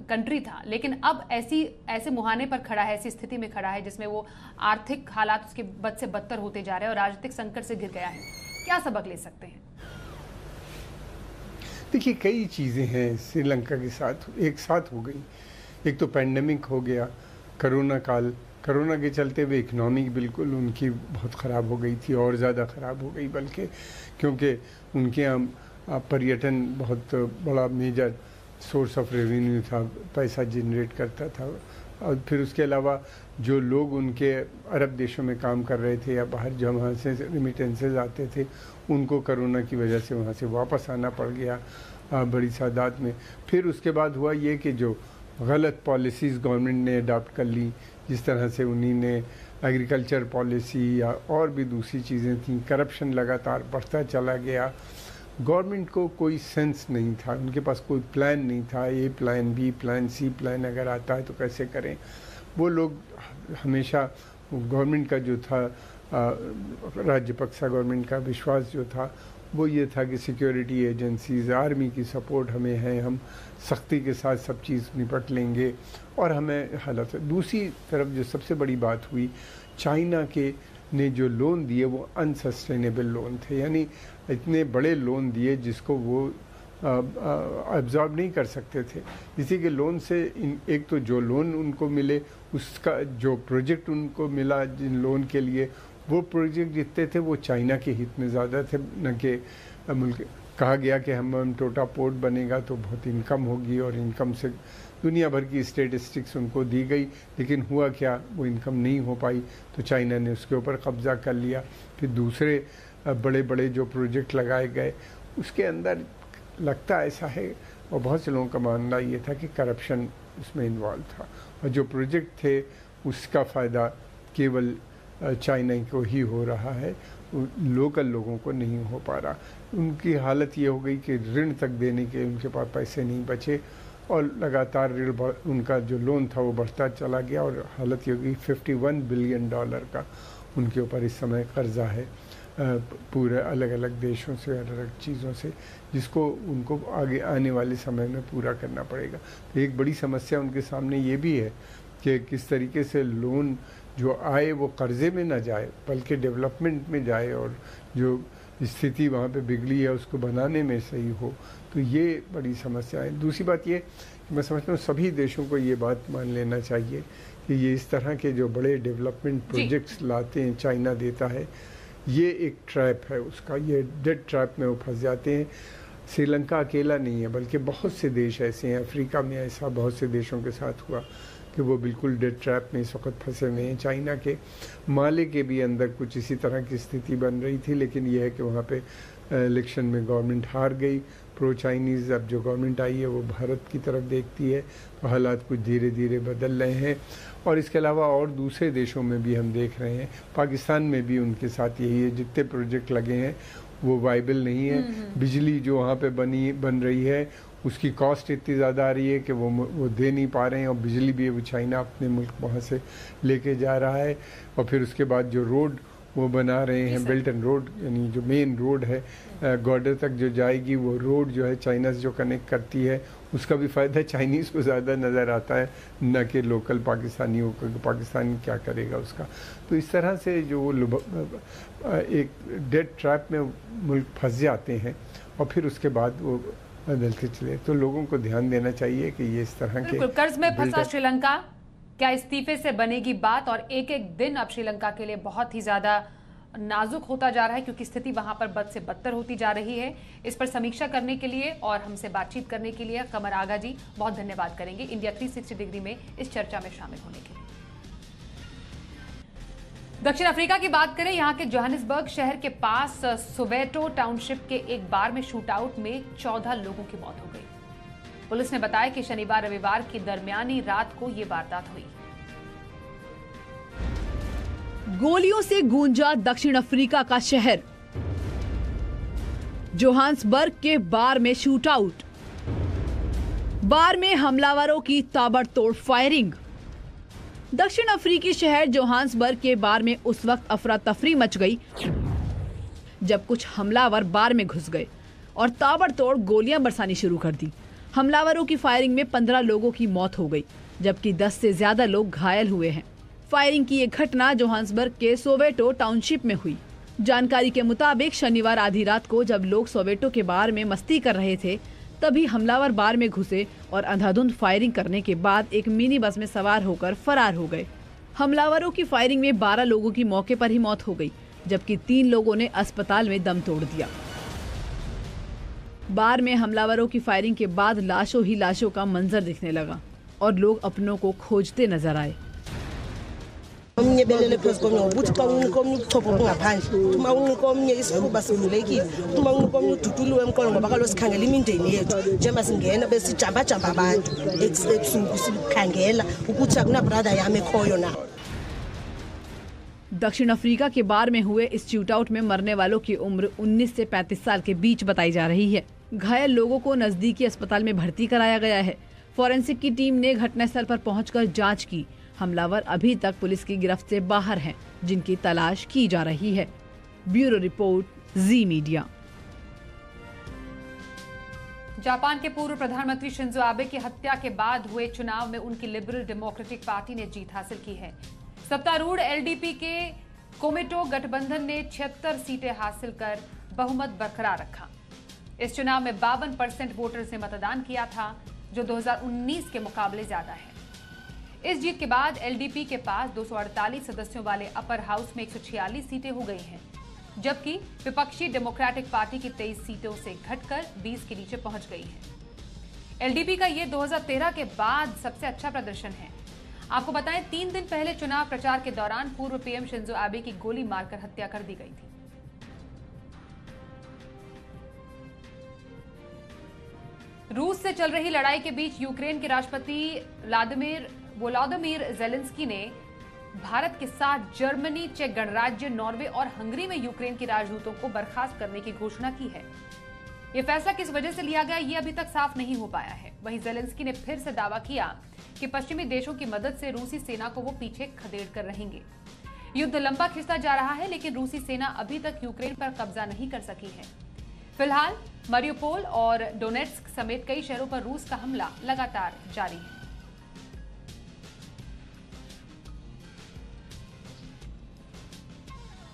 कंट्री था, लेकिन अब ऐसे मुहाने पर खड़ा है, ऐसी स्थिति में खड़ा है जिसमें वो आर्थिक हालात उसके बद से बदतर होते जा रहे हैं और राजनीतिक संकट से घिर गया है। क्या सबक ले सकते हैं? देखिए, कई चीज़ें हैं श्रीलंका के साथ एक साथ हो गई। एक तो पैंडेमिक हो गया, कोरोना काल, कोरोना के चलते हुए इकनॉमी बिल्कुल उनकी बहुत ख़राब हो गई थी और ज़्यादा ख़राब हो गई, बल्कि क्योंकि उनके यहाँ पर्यटन बहुत बड़ा मेजर सोर्स ऑफ रेवेन्यू था, पैसा जनरेट करता था। और फिर उसके अलावा जो लोग उनके अरब देशों में काम कर रहे थे या बाहर जो वहाँ से रिमिटेंसेज आते थे, उनको कोरोना की वजह से वहाँ से वापस आना पड़ गया। बड़ी तादाद में। फिर उसके बाद हुआ ये कि जो गलत पॉलिसीज़ गवर्नमेंट ने अडॉप्ट कर ली, जिस तरह से उन्हीं ने एग्रीकल्चर पॉलिसी या और भी दूसरी चीज़ें थीं, करप्शन लगातार बढ़ता चला गया। गवर्नमेंट को कोई सेंस नहीं था, उनके पास कोई प्लान नहीं था, ए प्लान, बी प्लान, सी प्लान अगर आता है तो कैसे करें। वो लोग हमेशा गवर्नमेंट का जो था, राज्यपक्सा गवर्नमेंट का विश्वास जो था वो ये था कि सिक्योरिटी एजेंसीज़, आर्मी की सपोर्ट हमें है, हम सख्ती के साथ सब चीज़ निपट लेंगे और हमें हालत। दूसरी तरफ जो सबसे बड़ी बात हुई, चाइना के ने जो लोन दिए वो अनसस्टेनेबल लोन थे, यानी इतने बड़े लोन दिए जिसको वो एब्जॉर्ब नहीं कर सकते थे। इसी के लोन से एक तो जो लोन उनको मिले, उसका जो प्रोजेक्ट उनको मिला जिन लोन के लिए, वो प्रोजेक्ट जितने थे वो चाइना के हित में ज़्यादा थे, न कि मुल्क। कहा गया कि हम टोटा पोर्ट बनेगा तो बहुत इनकम होगी और इनकम से दुनिया भर की स्टेटिस्टिक्स उनको दी गई, लेकिन हुआ क्या, वो इनकम नहीं हो पाई तो चाइना ने उसके ऊपर कब्ज़ा कर लिया। फिर दूसरे बड़े बड़े जो प्रोजेक्ट लगाए गए उसके अंदर लगता ऐसा है, और बहुत से लोगों का मानना ये था कि करप्शन उसमें इन्वॉल्व था, और जो प्रोजेक्ट थे उसका फ़ायदा केवल चाइना को ही हो रहा है, लोकल लोगों को नहीं हो पा रहा। उनकी हालत ये हो गई कि ऋण तक देने के उनके पास पैसे नहीं बचे और लगातार ऋण उनका जो लोन था वो बढ़ता चला गया और हालत ये हो गई 51 बिलियन डॉलर का उनके ऊपर इस समय कर्जा है, पूरे अलग अलग देशों से, अलग अलग चीज़ों से, जिसको उनको आगे आने वाले समय में पूरा करना पड़ेगा। तो एक बड़ी समस्या उनके सामने ये भी है कि किस तरीके से लोन जो आए वो कर्ज़े में ना जाए बल्कि डेवलपमेंट में जाए, और जो स्थिति वहाँ पे बिगड़ी है उसको बनाने में सही हो। तो ये बड़ी समस्या है। दूसरी बात ये, मैं समझता हूँ सभी देशों को ये बात मान लेना चाहिए कि ये इस तरह के जो बड़े डेवलपमेंट प्रोजेक्ट्स लाते हैं, चाइना देता है, ये एक ट्रैप है उसका, ये डेड ट्रैप में वो फंस जाते हैं। श्रीलंका अकेला नहीं है, बल्कि बहुत से देश ऐसे हैं, अफ्रीका में ऐसा बहुत से देशों के साथ हुआ कि वो बिल्कुल डेड ट्रैप में इस वक्त फंसे हुए हैं। चाइना के माले के भी अंदर कुछ इसी तरह की स्थिति बन रही थी, लेकिन यह है कि वहाँ पे इलेक्शन में गवर्नमेंट हार गई, प्रो चाइनीज़। अब जो गवर्नमेंट आई है वो भारत की तरफ देखती है, तो हालात कुछ धीरे धीरे बदल रहे हैं। और इसके अलावा और दूसरे देशों में भी हम देख रहे हैं, पाकिस्तान में भी उनके साथ यही है, जितने प्रोजेक्ट लगे हैं वो वाइबल नहीं है। बिजली जो वहाँ पे बन रही है उसकी कॉस्ट इतनी ज़्यादा आ रही है कि वो दे नहीं पा रहे हैं, और बिजली भी वो चाइना अपने मुल्क वहाँ से लेके जा रहा है। और फिर उसके बाद जो रोड वो बना रहे हैं, बेल्ट एंड रोड, यानी जो मेन रोड है बॉर्डर तक जो जाएगी, वो रोड जो है चाइना से जो कनेक्ट करती है, उसका भी फ़ायदा चाइनीज़ को ज़्यादा नज़र आता है, न कि लोकल पाकिस्तानियों को। पाकिस्तानी क्या करेगा उसका। तो इस तरह से जो एक डेड ट्रैप में मुल्क फंस जाते हैं और फिर उसके बाद वो बदलते चले। तो लोगों को ध्यान देना चाहिए कि ये इस तरह के कर्ज में फंसा श्रीलंका, क्या इस्तीफे से बनेगी बात? और एक एक दिन अब श्रीलंका के लिए बहुत ही ज्यादा नाजुक होता जा रहा है, क्योंकि स्थिति वहां पर बद से बदतर होती जा रही है। इस पर समीक्षा करने के लिए और हमसे बातचीत करने के लिए कमर आगा जी बहुत धन्यवाद करेंगे इंडिया 360 डिग्री में इस चर्चा में शामिल होने के लिए। दक्षिण अफ्रीका की बात करें, यहां के जोहानिसबर्ग शहर के पास सोवेटो टाउनशिप के एक बार में शूटआउट में 14 लोगों की मौत हो गई। पुलिस ने बताया कि शनिवार रविवार की दरमियानी रात को यह वारदात हुई। गोलियों से गूंजा दक्षिण अफ्रीका का शहर, जोहान्सबर्ग के बार में शूटआउट, बार में हमलावरों की ताबड़तोड़ फायरिंग। दक्षिण अफ्रीकी शहर जोहान्सबर्ग के बार में उस वक्त अफरा तफरी मच गई जब कुछ हमलावर बार में घुस गए और ताबड़तोड़ गोलियां बरसानी शुरू कर दी। हमलावरों की फायरिंग में 15 लोगों की मौत हो गई, जबकि 10 से ज्यादा लोग घायल हुए हैं। फायरिंग की ये घटना जोहान्सबर्ग के सोवेटो टाउनशिप में हुई। जानकारी के मुताबिक शनिवार आधी रात को जब लोग सोवेटो के बार में मस्ती कर रहे थे, तभी हमलावर बार में घुसे और अंधाधुंध फायरिंग करने के बाद एक मिनी बस में सवार होकर फरार हो गए। हमलावरों की फायरिंग में 12 लोगों की मौके पर ही मौत हो गई, जबकि 3 लोगों ने अस्पताल में दम तोड़ दिया। बार में हमलावरों की फायरिंग के बाद लाशों ही लाशों का मंजर दिखने लगा और लोग अपनों को खोजते नजर आए। omnye belele phezu komnye ukuthi xa unika omnye ubuchopho bungaphandle uma unika omnye isifuba sivulekile uma unika omnye ududuliwe emqolo ngoba kaloku sikhangela imindeni yethu njengoba singena besijamba-jamba abantu ebusuku sikhangela ukuthi akunabrother yam ekhoyo na। दक्षिण Africa के बार में हुए इस shootout में मरने वालों की उम्र 19 से 35 साल के बीच बताई जा रही है। घायल लोगों को नजदीकी अस्पताल में भर्ती कराया गया है। फॉरेंसिक की टीम ने घटनास्थल पर पहुंचकर जांच की। हमलावर अभी तक पुलिस की गिरफ्त से बाहर हैं, जिनकी तलाश की जा रही है। ब्यूरो रिपोर्ट, जी मीडिया। जापान के पूर्व प्रधानमंत्री शिंजो आबे की हत्या के बाद हुए चुनाव में उनकी लिबरल डेमोक्रेटिक पार्टी ने जीत हासिल की है। सत्तारूढ़ एलडीपी के कोमेटो गठबंधन ने 76 सीटें हासिल कर बहुमत बरकरार रखा। इस चुनाव में 52% वोटर्स ने मतदान किया था, जो 2019 के मुकाबले ज्यादा है। इस जीत के बाद एलडीपी के पास 248 सदस्यों वाले अपर हाउस में 146 सीटें हो गई हैं, जबकि विपक्षी डेमोक्रेटिक पार्टी की 23 सीटों से घटकर 20 के नीचे पहुंच गई है। एलडीपी का ये 2013 के बाद सबसे अच्छा प्रदर्शन है। आपको बताएं, 3 दिन पहले चुनाव प्रचार के दौरान पूर्व पीएम शिंजो आबे की गोली मारकर हत्या कर दी गई थी। रूस से चल रही लड़ाई के बीच यूक्रेन के राष्ट्रपति वोलोदिमीर ज़ेलेंस्की ने भारत के साथ जर्मनी, चेक गणराज्य, नॉर्वे और हंगरी में यूक्रेन के राजदूतों को बर्खास्त करने की घोषणा की है। यह फैसला किस वजह से लिया गया, ये अभी तक साफ नहीं हो पाया है। वहीं ज़ेलेंस्की ने फिर से दावा किया कि पश्चिमी देशों की मदद से रूसी सेना को वो पीछे खदेड़ कर रहेंगे। युद्ध लंबा खिंचता जा रहा है, लेकिन रूसी सेना अभी तक यूक्रेन पर कब्जा नहीं कर सकी है। फिलहाल मारियोपोल और डोनेट्स्क समेत कई शहरों पर रूस का हमला लगातार जारी है।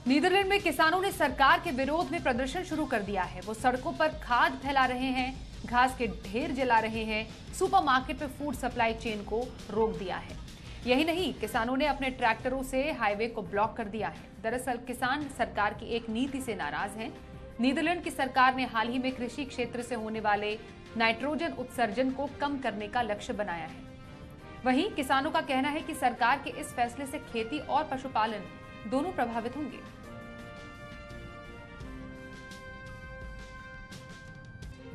नीदरलैंड में किसानों ने सरकार के विरोध में प्रदर्शन शुरू कर दिया है। वो सड़कों पर खाद फैला रहे हैं, घास के ढेर जला रहे हैं, सुपरमार्केट में फूड सप्लाई चेन को रोक दिया है। यही नहीं, किसानों ने अपने ट्रैक्टरों से हाईवे को ब्लॉक कर दिया है। दरअसल किसान सरकार की एक नीति से नाराज हैं। नीदरलैंड की सरकार ने हाल ही में कृषि क्षेत्र से होने वाले नाइट्रोजन उत्सर्जन को कम करने का लक्ष्य बनाया है। वहीं किसानों का कहना है कि सरकार के इस फैसले से खेती और पशुपालन दोनों प्रभावित होंगे।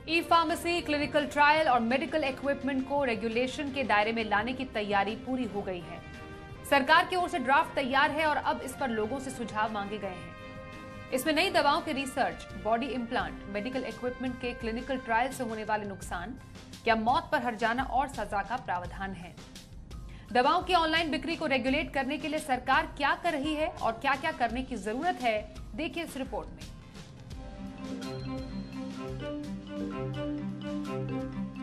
ई फार्मेसी, क्लिनिकल ट्रायल और मेडिकल इक्विपमेंट को रेगुलेशन के दायरे में लाने की तैयारी पूरी हो गई है। सरकार की ओर से ड्राफ्ट तैयार है और अब इस पर लोगों से सुझाव मांगे गए हैं। इसमें नई दवाओं के research, body implant, medical equipment के क्लिनिकल ट्रायल से होने वाले नुकसान या मौत पर हर्जाना और सजा का प्रावधान है। दवाओं की ऑनलाइन बिक्री को रेगुलेट करने के लिए सरकार क्या कर रही है और क्या क्या करने की जरूरत है, देखिए इस रिपोर्ट में।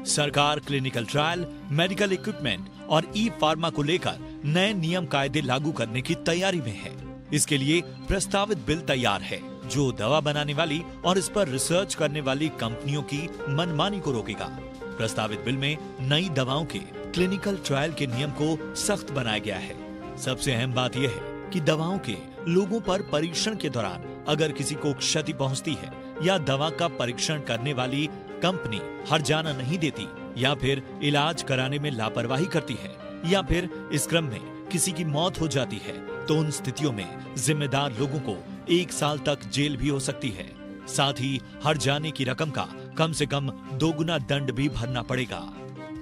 सरकार क्लिनिकल ट्रायल, मेडिकल इक्विपमेंट और ई फार्मा को लेकर नए नियम कायदे लागू करने की तैयारी में है। इसके लिए प्रस्तावित बिल तैयार है, जो दवा बनाने वाली और इस पर रिसर्च करने वाली कंपनियों की मनमानी को रोकेगा। प्रस्तावित बिल में नई दवाओं के क्लिनिकल ट्रायल के नियम को सख्त बनाया गया है। सबसे अहम बात यह है कि दवाओं के लोगों पर परीक्षण के दौरान अगर किसी को क्षति पहुंचती है या दवा का परीक्षण करने वाली कंपनी हर्जाना नहीं देती या फिर इलाज कराने में लापरवाही करती है या फिर इस क्रम में किसी की मौत हो जाती है, तो उन स्थितियों में जिम्मेदार लोगों को 1 साल तक जेल भी हो सकती है। साथ ही हर्जाने की रकम का कम से कम 2 गुना दंड भी भरना पड़ेगा।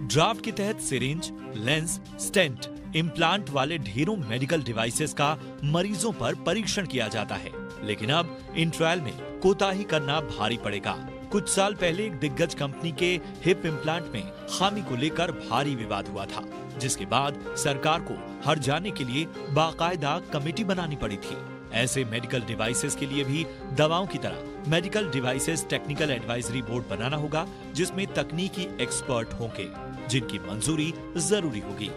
ड्राफ्ट के तहत सिरिंज, लेंस, स्टेंट, इम्प्लांट वाले ढेरों मेडिकल डिवाइसेस का मरीजों पर परीक्षण किया जाता है, लेकिन अब इन ट्रायल में कोताही करना भारी पड़ेगा। कुछ साल पहले एक दिग्गज कंपनी के हिप इम्प्लांट में खामी को लेकर भारी विवाद हुआ था, जिसके बाद सरकार को हर्जाने के लिए बाकायदा कमेटी बनानी पड़ी थी। ऐसे मेडिकल डिवाइसेस के लिए भी दवाओं की तरह medical devices technical advisory board बनाना होगा, जिसमें तकनीकी एक्सपर्ट होंगे, जिनकी मंजूरी जरूरी होगी।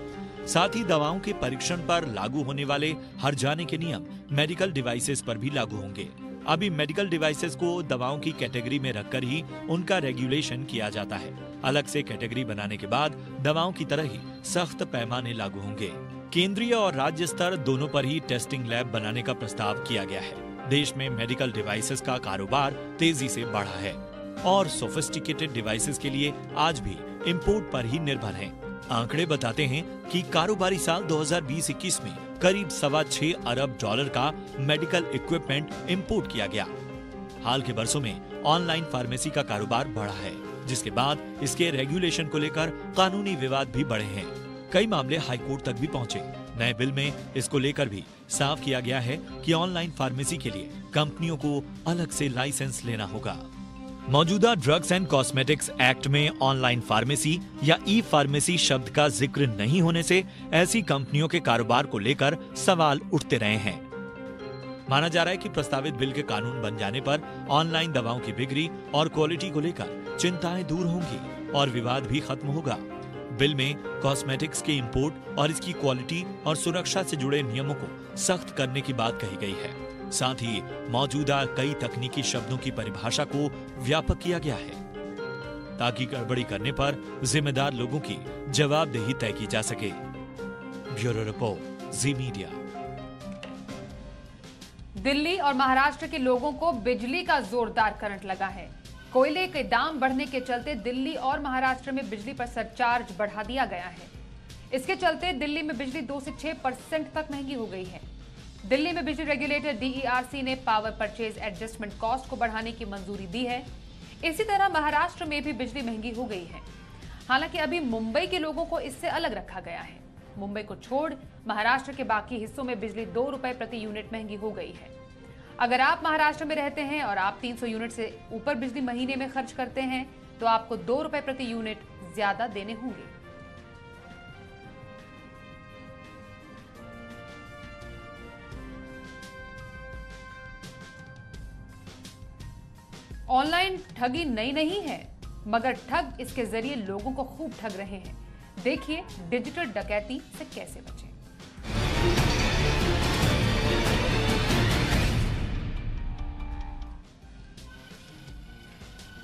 साथ ही दवाओं के परीक्षण पर लागू होने वाले हर्जाने के नियम मेडिकल डिवाइसेस पर भी लागू होंगे। अभी मेडिकल डिवाइसेस को दवाओं की कैटेगरी में रखकर ही उनका रेगुलेशन किया जाता है। अलग से कैटेगरी बनाने के बाद दवाओं की तरह ही सख्त पैमाने लागू होंगे। केंद्रीय और राज्य स्तर दोनों पर ही टेस्टिंग लैब बनाने का प्रस्ताव किया गया है। देश में मेडिकल डिवाइसेस का कारोबार तेजी से बढ़ा है और सोफिस्टिकेटेड डिवाइसेस के लिए आज भी इंपोर्ट पर ही निर्भर है। आंकड़े बताते हैं कि कारोबारी साल 2020-21 में करीब $6.25 अरब का मेडिकल इक्विपमेंट इंपोर्ट किया गया। हाल के वर्षों में ऑनलाइन फार्मेसी का कारोबार बढ़ा है, जिसके बाद इसके रेगुलेशन को लेकर कानूनी विवाद भी बढ़े हैं। कई मामले हाईकोर्ट तक भी पहुंचे। नए बिल में इसको लेकर भी साफ किया गया है कि ऑनलाइन फार्मेसी के लिए कंपनियों को अलग से लाइसेंस लेना होगा। मौजूदा ड्रग्स एंड कॉस्मेटिक्स एक्ट में ऑनलाइन फार्मेसी या ई फार्मेसी शब्द का जिक्र नहीं होने से ऐसी कंपनियों के कारोबार को लेकर सवाल उठते रहे हैं। माना जा रहा है कि प्रस्तावित बिल के कानून बन जाने पर ऑनलाइन दवाओं की बिक्री और क्वालिटी को लेकर चिंताएं दूर होंगी और विवाद भी खत्म होगा। बिल में कॉस्मेटिक्स के इंपोर्ट और इसकी क्वालिटी और सुरक्षा से जुड़े नियमों को सख्त करने की बात कही गई है। साथ ही मौजूदा कई तकनीकी शब्दों की परिभाषा को व्यापक किया गया है ताकि गड़बड़ी करने पर जिम्मेदार लोगों की जवाबदेही तय की जा सके। ब्यूरो रिपोर्ट, जी मीडिया। दिल्ली और महाराष्ट्र के लोगों को बिजली का जोरदार करंट लगा है। कोयले के दाम बढ़ने के चलते दिल्ली और महाराष्ट्र में बिजली पर सरचार्ज बढ़ा दिया गया है। इसके चलते दिल्ली में बिजली 2 से 6% तक महंगी हो गई है। दिल्ली में बिजली रेगुलेटर DERC ने पावर परचेज एडजस्टमेंट कॉस्ट को बढ़ाने की मंजूरी दी है। इसी तरह महाराष्ट्र में भी बिजली महंगी हो गई है। हालांकि अभी मुंबई के लोगों को इससे अलग रखा गया है। मुंबई को छोड़ महाराष्ट्र के बाकी हिस्सों में बिजली 2 रुपए प्रति यूनिट महंगी हो गई है। अगर आप महाराष्ट्र में रहते हैं और आप 300 यूनिट से ऊपर बिजली महीने में खर्च करते हैं तो आपको 2 रुपए प्रति यूनिट ज्यादा देने होंगे। ऑनलाइन ठगी नई नहीं है, मगर ठग इसके जरिए लोगों को खूब ठग रहे हैं। देखिए डिजिटल डकैती से कैसे बचें।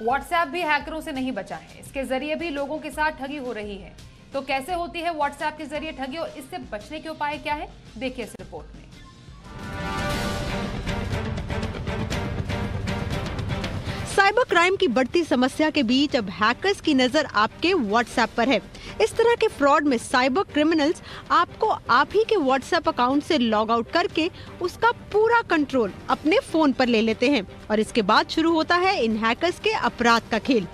व्हाट्सएप भी हैकरों से नहीं बचा है। इसके जरिए भी लोगों के साथ ठगी हो रही है। तो कैसे होती है व्हाट्सएप के जरिए ठगी और इससे बचने के उपाय क्या है, देखिए इस रिपोर्ट में। साइबर क्राइम की बढ़ती समस्या के बीच अब हैकर्स की नजर आपके व्हाट्सएप पर है। इस तरह के फ्रॉड में साइबर क्रिमिनल्स आपको आप ही के व्हाट्सएप अकाउंट से लॉग आउट करके उसका पूरा कंट्रोल अपने फोन पर ले लेते हैं और इसके बाद शुरू होता है इन हैकर्स के अपराध का खेल।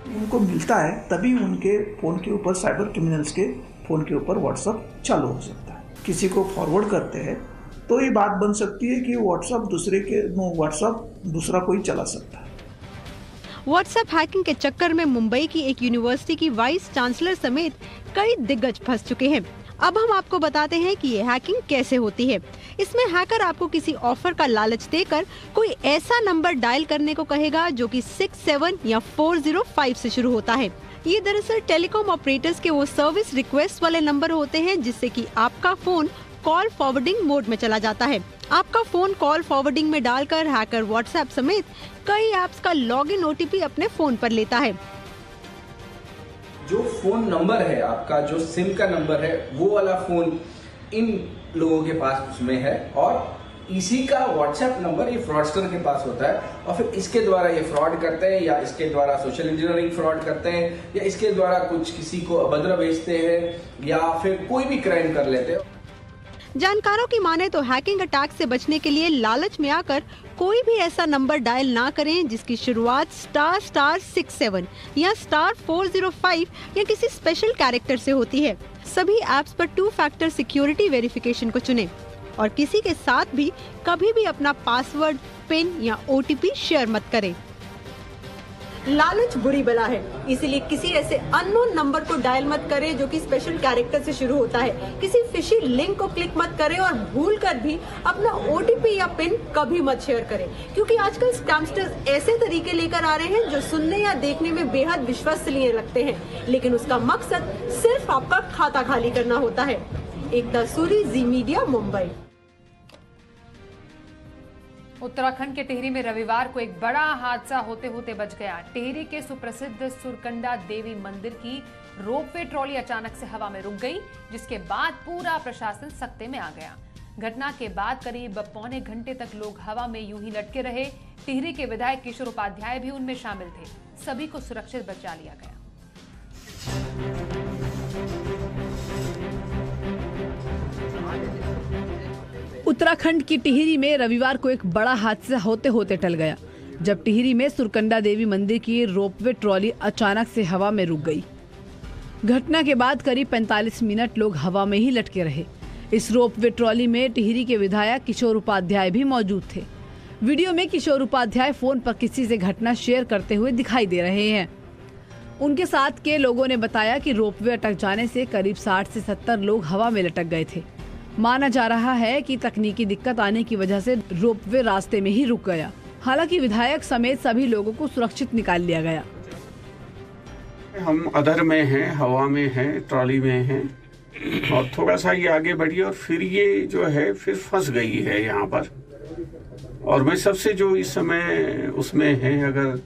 उनको मिलता है तभी उनके फोन के ऊपर, साइबर क्रिमिनल्स के फोन के ऊपर व्हाट्सएप चालू हो सकता है। किसी को फॉरवर्ड करते हैं तो ये बात बन सकती है कि व्हाट्सएप दूसरा कोई चला सकता है। व्हाट्सएप हैकिंग के चक्कर में मुंबई की एक यूनिवर्सिटी की वाइस चांसलर समेत कई दिग्गज फंस चुके हैं। अब हम आपको बताते हैं कि ये हैकिंग कैसे होती है। इसमें हैकर आपको किसी ऑफर का लालच देकर कोई ऐसा नंबर डायल करने को कहेगा जो कि 67 या 405 से शुरू होता है। ये दरअसल टेलीकॉम ऑपरेटर्स के वो सर्विस रिक्वेस्ट वाले नंबर होते हैं जिससे कि आपका फोन कॉल फॉरवर्डिंग मोड में चला जाता है। आपका फोन कॉल फॉरवर्डिंग में डालकर हैकर व्हाट्सएप समेत कई ऐप्स का लॉगिन OTP अपने फोन पर लेता है। जो फोन नंबर है आपका, जो सिम का नंबर है, वो वाला फोन इन लोगों के पास उसमें है और इसी का व्हाट्सएप नंबर ये फ्रॉडस्टर के पास होता है और फिर इसके द्वारा ये फ्रॉड करते हैं या इसके द्वारा सोशल इंजीनियरिंग फ्रॉड करते हैं या इसके द्वारा कुछ किसी को अभद्र भेजते हैं या फिर कोई भी क्राइम कर लेते हैं। जानकारों की माने तो हैकिंग अटैक से बचने के लिए लालच में आकर कोई भी ऐसा नंबर डायल ना करें जिसकी शुरुआत **67 या *405 या किसी स्पेशल कैरेक्टर से होती है। सभी ऐप्स पर 2 फैक्टर सिक्योरिटी वेरिफिकेशन को चुनें और किसी के साथ भी कभी भी अपना पासवर्ड, पिन या OTP शेयर मत करें। लालच बुरी बला है, इसीलिए किसी ऐसे अननोन नंबर को डायल मत करें जो कि स्पेशल कैरेक्टर से शुरू होता है। किसी फिशी लिंक को क्लिक मत करें और भूलकर भी अपना OTP या पिन कभी मत शेयर करें, क्योंकि आजकल स्कैमस्टर्स ऐसे तरीके लेकर आ रहे हैं जो सुनने या देखने में बेहद विश्वसनीय लगते हैं, लेकिन उसका मकसद सिर्फ आपका खाता खाली करना होता है। एकता सूरी, जी मीडिया, मुंबई। उत्तराखंड के टिहरी में रविवार को एक बड़ा हादसा होते होते बच गया। टिहरी के सुप्रसिद्ध सुरकंडा देवी मंदिर की रोपवे ट्रॉली अचानक से हवा में रुक गई, जिसके बाद पूरा प्रशासन सख्ते में आ गया। घटना के बाद करीब पौने घंटे तक लोग हवा में यूं ही लटके रहे। टिहरी के विधायक किशोर उपाध्याय भी उनमें शामिल थे। सभी को सुरक्षित बचा लिया गया। उत्तराखंड की टिहरी में रविवार को एक बड़ा हादसा होते होते टल गया, जब टिहरी में सुरकंडा देवी मंदिर की रोपवे ट्रॉली अचानक से हवा में रुक गई। घटना के बाद करीब 45 मिनट लोग हवा में ही लटके रहे। इस रोपवे ट्रॉली में टिहरी के विधायक किशोर उपाध्याय भी मौजूद थे। वीडियो में किशोर उपाध्याय फोन पर किसी से घटना शेयर करते हुए दिखाई दे रहे हैं। उनके साथ के लोगों ने बताया कि रोपवे अटक जाने से करीब 60 से 70 लोग हवा में लटक गए थे। माना जा रहा है कि तकनीकी दिक्कत आने की वजह से रोपवे रास्ते में ही रुक गया। हालांकि विधायक समेत सभी लोगों को सुरक्षित निकाल लिया गया। हम अदर में हैं, हवा में हैं, ट्रॉली में हैं और थोड़ा सा ये आगे बढ़ी और फिर ये जो है फिर फंस गई है यहाँ पर। और मैं सबसे जो इस समय उसमें है, अगर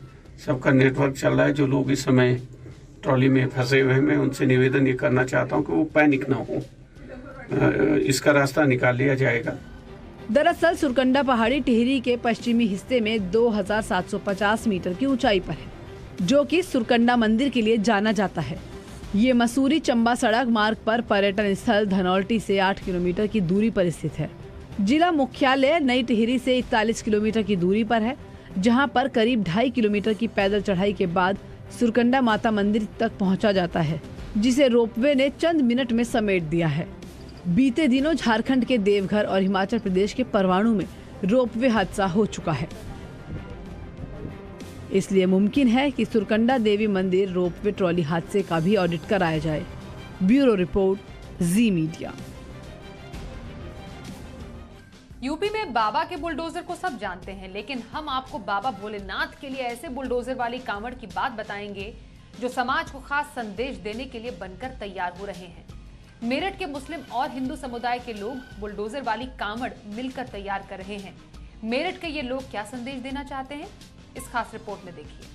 सबका नेटवर्क चल रहा है, जो लोग इस समय ट्रॉली में फंसे हुए हैं, मैं उनसे निवेदन ये करना चाहता हूँ कि वो पैनिक ना हो, इसका रास्ता निकाल लिया जाएगा। दरअसल सुरकंडा पहाड़ी टिहरी के पश्चिमी हिस्से में 2750 मीटर की ऊंचाई पर है, जो कि सुरकंडा मंदिर के लिए जाना जाता है। ये मसूरी चंबा सड़क मार्ग पर पर्यटन स्थल धनौल्टी से 8 किलोमीटर की दूरी पर स्थित है। जिला मुख्यालय नई टिहरी से 41 किलोमीटर की दूरी पर है, जहां पर करीब 2.5 किलोमीटर की पैदल चढ़ाई के बाद सुरकंडा माता मंदिर तक पहुंचा जाता है, जिसे रोपवे ने चंद मिनट में समेट दिया है। बीते दिनों झारखंड के देवघर और हिमाचल प्रदेश के परवाणु में रोपवे हादसा हो चुका है। इसलिए मुमकिन है कि सुरकंडा देवी मंदिर रोपवे ट्रॉली हादसे का भी ऑडिट कराया जाए। ब्यूरो रिपोर्ट, जी मीडिया। यूपी में बाबा के बुलडोजर को सब जानते हैं, लेकिन हम आपको बाबा भोलेनाथ के लिए ऐसे बुलडोजर वाली कांवड़ की बात बताएंगे जो समाज को खास संदेश देने के लिए बनकर तैयार हो रहे हैं। मेरठ के मुस्लिम और हिंदू समुदाय के लोग बुलडोजर वाली कांवड़ मिलकर तैयार कर रहे हैं। मेरठ के ये लोग क्या संदेश देना चाहते हैं, इस खास रिपोर्ट में देखिए।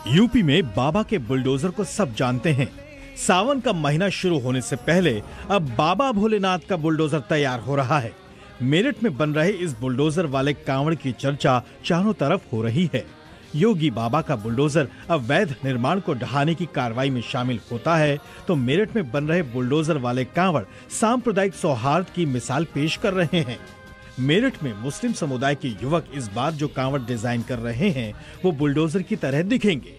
यूपी में बाबा के बुलडोजर को सब जानते हैं। सावन का महीना शुरू होने से पहले अब बाबा भोलेनाथ का बुलडोजर तैयार हो रहा है। मेरठ में बन रहे इस बुलडोजर वाले कांवड़ की चर्चा चारों तरफ हो रही है। योगी बाबा का बुलडोजर अवैध निर्माण को ढहाने की कार्रवाई में शामिल होता है, तो मेरठ में बन रहे बुलडोजर वाले कांवड़ सांप्रदायिक सौहार्द की मिसाल पेश कर रहे हैं। मेरठ में मुस्लिम समुदाय के युवक इस बार जो कांवड़ डिजाइन कर रहे हैं वो बुलडोजर की तरह दिखेंगे।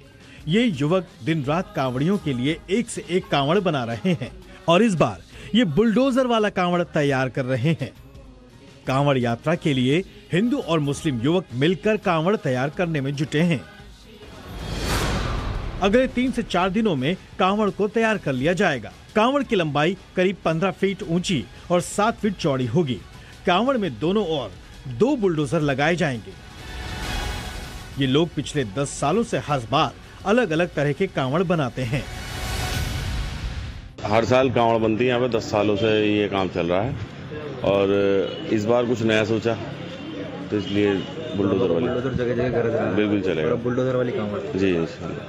ये युवक दिन रात कांवड़ियों के लिए एक से एक कांवड़ बना रहे हैं और इस बार ये बुलडोजर वाला कांवड़ तैयार कर रहे हैं। कांवड़ यात्रा के लिए हिंदू और मुस्लिम युवक मिलकर कांवड़ तैयार करने में जुटे हैं। अगले 3 से 4 दिनों में कांवड़ को तैयार कर लिया जाएगा। कांवड़ की लंबाई करीब 15 फीट ऊंची और 7 फीट चौड़ी होगी। कांवड़ में दोनों ओर 2 बुलडोजर लगाए जाएंगे। ये लोग पिछले 10 सालों से हर बार अलग अलग तरह के कांवड़ बनाते हैं। हर साल कांवड़ बनती है यहाँ पे, 10 सालों से ये काम चल रहा है और इस बार कुछ नया सोचा तो इसलिए बुलडोजर वाली जगह बिल्कुल चलेगा। बुलडोजर वाली कांवड़ जी इंशाल्लाह।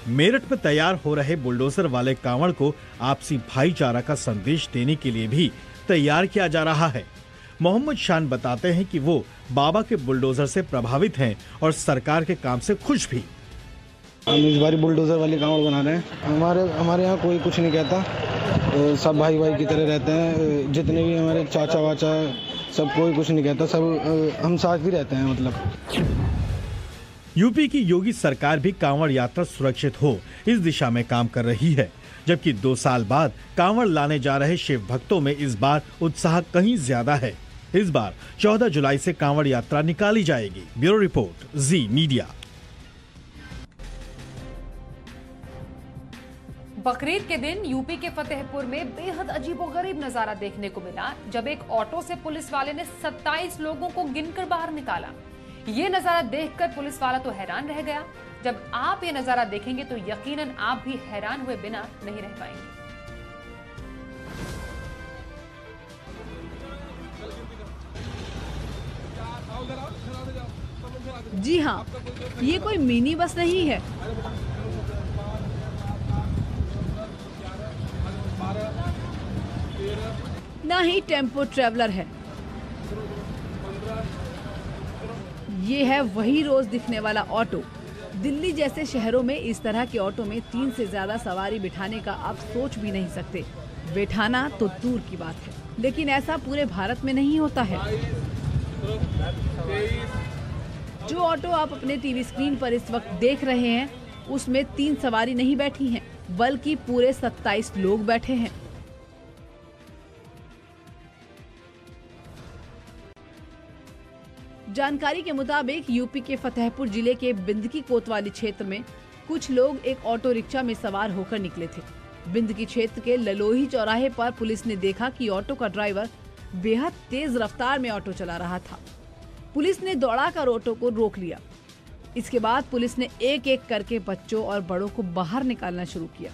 मेरठ में तैयार हो रहे बुलडोजर वाले कांवड़ को आपसी भाईचारा का संदेश देने के लिए भी तैयार किया जा रहा है। मोहम्मद शान बताते हैं कि वो बाबा के बुलडोजर से प्रभावित हैं और सरकार के काम से खुश भी। हम इस बार बुलडोजर वाली कांवड़ बना रहे हैं। हमारे यहाँ कोई कुछ नहीं कहता, सब भाई भाई की तरह रहते हैं। जितने भी हमारे चाचा वाचा सब कोई कुछ नहीं कहता, सब हम साथ ही रहते हैं। मतलब यूपी की योगी सरकार भी कांवड़ यात्रा सुरक्षित हो इस दिशा में काम कर रही है, जबकि 2 साल बाद कांवड़ लाने जा रहे शिव भक्तों में इस बार उत्साह कहीं ज्यादा है। इस बार 14 जुलाई से कांवड़ यात्रा निकाली जाएगी। ब्यूरो रिपोर्ट, जी मीडिया। बकरीद के दिन यूपी के फतेहपुर में बेहद अजीबोगरीब नजारा देखने को मिला, जब एक ऑटो से पुलिस वाले ने 27 लोगों को गिनकर बाहर निकाला। ये नजारा देखकर पुलिस वाला तो हैरान रह गया। जब आप ये नजारा देखेंगे तो यकीनन आप भी हैरान हुए बिना नहीं रह पाएंगे। जी हाँ, ये कोई मिनी बस नहीं है। ना ही टेम्पो ट्रेवलर है। ये है वही रोज दिखने वाला ऑटो दिल्ली जैसे शहरों में इस तरह के ऑटो में 3 से ज्यादा सवारी बिठाने का आप सोच भी नहीं सकते। बैठाना तो दूर की बात है, लेकिन ऐसा पूरे भारत में नहीं होता है। जो ऑटो आप अपने टीवी स्क्रीन पर इस वक्त देख रहे हैं, उसमें 3 सवारी नहीं बैठी हैं, बल्कि पूरे 27 लोग बैठे हैं। जानकारी के मुताबिक यूपी के फतेहपुर जिले के बिंदकी कोतवाली क्षेत्र में कुछ लोग एक ऑटो रिक्शा में सवार होकर निकले थे। बिंदकी क्षेत्र के ललोही चौराहे पर पुलिस ने देखा कि ऑटो का ड्राइवर बेहद तेज रफ्तार में ऑटो चला रहा था। पुलिस ने दौड़ाकर ऑटो को रोक लिया। इसके बाद पुलिस ने एक एक करके बच्चों और बड़ों को बाहर निकालना शुरू किया।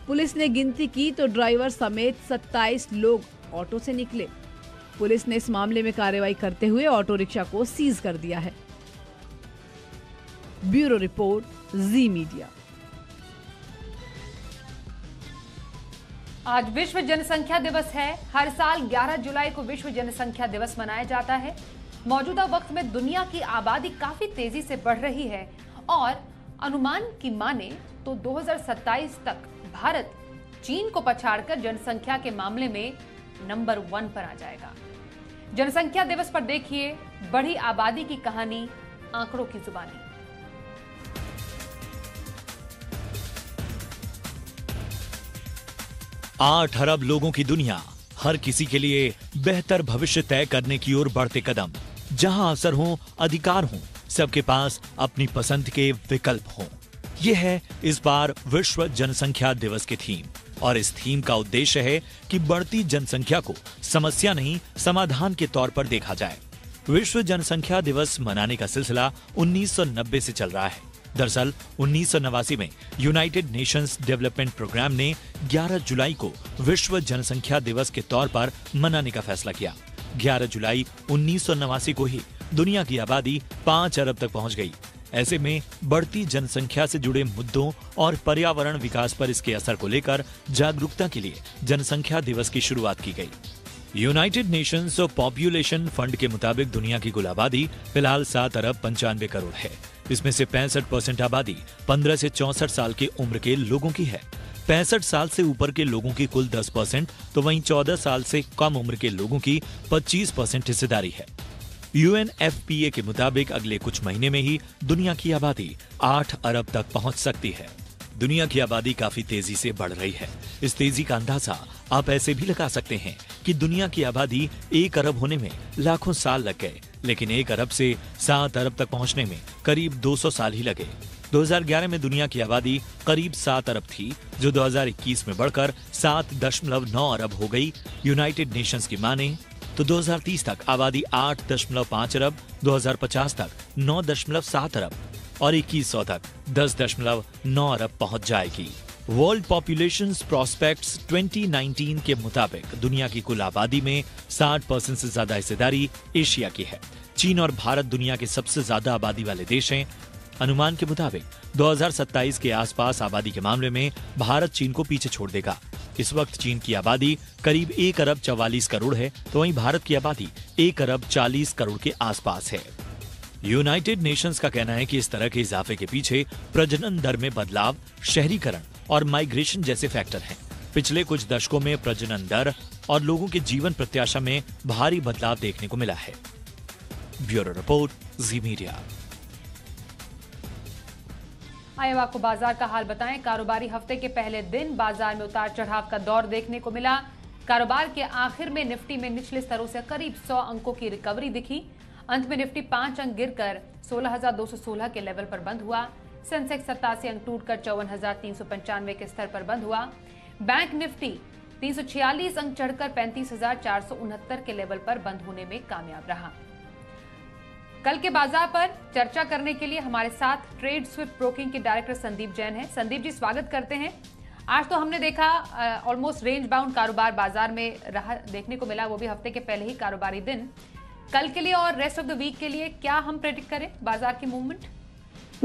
पुलिस ने गिनती की तो ड्राइवर समेत 27 लोग ऑटो से निकले। पुलिस ने इस मामले में कार्रवाई करते हुए ऑटो रिक्शा को सीज कर दिया है। ब्यूरो रिपोर्ट, जी मीडिया। आज विश्व जनसंख्या दिवस है। हर साल 11 जुलाई को विश्व जनसंख्या दिवस मनाया जाता है। मौजूदा वक्त में दुनिया की आबादी काफी तेजी से बढ़ रही है और अनुमान की माने तो 2027 तक भारत चीन को पछाड़कर जनसंख्या के मामले में नंबर 1 पर आ जाएगा। जनसंख्या दिवस पर देखिए बढ़ी आबादी की कहानी आंकड़ों की जुबानी। आठ अरब लोगों की दुनिया, हर किसी के लिए बेहतर भविष्य तय करने की ओर बढ़ते कदम। जहां अवसर हो, अधिकार हो, सबके पास अपनी पसंद के विकल्प हो। यह है इस बार विश्व जनसंख्या दिवस की थीम और इस थीम का उद्देश्य है कि बढ़ती जनसंख्या को समस्या नहीं, समाधान के तौर पर देखा जाए। विश्व जनसंख्या दिवस मनाने का सिलसिला 1990 से चल रहा है। दरअसल 1989 में यूनाइटेड नेशंस डेवलपमेंट प्रोग्राम ने 11 जुलाई को विश्व जनसंख्या दिवस के तौर पर मनाने का फैसला किया। 11 जुलाई 1989 को ही दुनिया की आबादी 5 अरब तक पहुंच गई। ऐसे में बढ़ती जनसंख्या से जुड़े मुद्दों और पर्यावरण विकास पर इसके असर को लेकर जागरूकता के लिए जनसंख्या दिवस की शुरुआत की गई। यूनाइटेड नेशंस पॉपुलेशन फंड के मुताबिक दुनिया की कुल आबादी फिलहाल 7 अरब 95 करोड़ है। इसमें से 65% आबादी 15 से 64 साल की उम्र के लोगों की है। 65 साल से ऊपर के लोगों की कुल 10%, तो वहीं 14 साल से कम उम्र के लोगों की 25% हिस्सेदारी है। UNFPA के मुताबिक अगले कुछ महीने में ही दुनिया की आबादी 8 अरब तक पहुंच सकती है। दुनिया की आबादी काफी तेजी से बढ़ रही है। इस तेजी का अंदाजा आप ऐसे भी लगा सकते हैं कि दुनिया की आबादी 1 अरब होने में लाखों साल लग गए, लेकिन 1 अरब से 7 अरब तक पहुंचने में करीब 200 साल ही लगे। 2011 में दुनिया की आबादी करीब 7 अरब थी, जो 2021 में बढ़कर 7.9 अरब हो गई। यूनाइटेड नेशंस की माने तो 2030 तक आबादी 8.5 अरब, 2050 तक 9.7 अरब और 2100 तक 10.9 अरब पहुंच जाएगी। वर्ल्ड पॉपुलेशन प्रोस्पेक्ट्स 2019 के मुताबिक दुनिया की कुल आबादी में 60% से ज्यादा हिस्सेदारी एशिया की है। चीन और भारत दुनिया के सबसे ज्यादा आबादी वाले देश हैं। अनुमान के मुताबिक 2027 के आसपास आबादी के मामले में भारत चीन को पीछे छोड़ देगा। इस वक्त चीन की आबादी करीब 1 अरब 44 करोड़ है, तो वहीं भारत की आबादी 1 अरब 40 करोड़ के आसपास है। यूनाइटेड नेशंस का कहना है कि इस तरह के इजाफे के पीछे प्रजनन दर में बदलाव, शहरीकरण और माइग्रेशन जैसे फैक्टर हैं। पिछले कुछ दशकों में प्रजनन दर और लोगों के जीवन प्रत्याशा में भारी बदलाव देखने को मिला है। ब्यूरो रिपोर्ट, जी मीडिया। आइए अब आपको बाजार का हाल बताएं। कारोबारी हफ्ते के पहले दिन बाजार में उतार चढ़ाव का दौर देखने को मिला। कारोबार के आखिर में निफ्टी में निचले स्तरों से करीब 100 अंकों की रिकवरी दिखी। अंत में निफ्टी 5 अंक गिरकर 16,216 के लेवल पर बंद हुआ। सेंसेक्स 87 अंक टूटकर 54,395 के स्तर पर बंद हुआ। बैंक निफ्टी 346 अंक चढ़कर 35,469 के लेवल पर बंद होने में कामयाब रहा। कल के बाजार पर चर्चा करने के लिए हमारे साथ ट्रेड स्विफ्ट ब्रोकिंग के डायरेक्टर संदीप जैन हैं। संदीप जी, स्वागत करते हैं। आज तो हमने देखा ऑलमोस्ट रेंज बाउंड कारोबार बाजार में रहा देखने को मिला, वो भी हफ्ते के पहले ही कारोबारी दिन। कल के लिए और रेस्ट ऑफ द वीक के लिए क्या हम प्रेडिक्ट करें बाजार की मूवमेंट?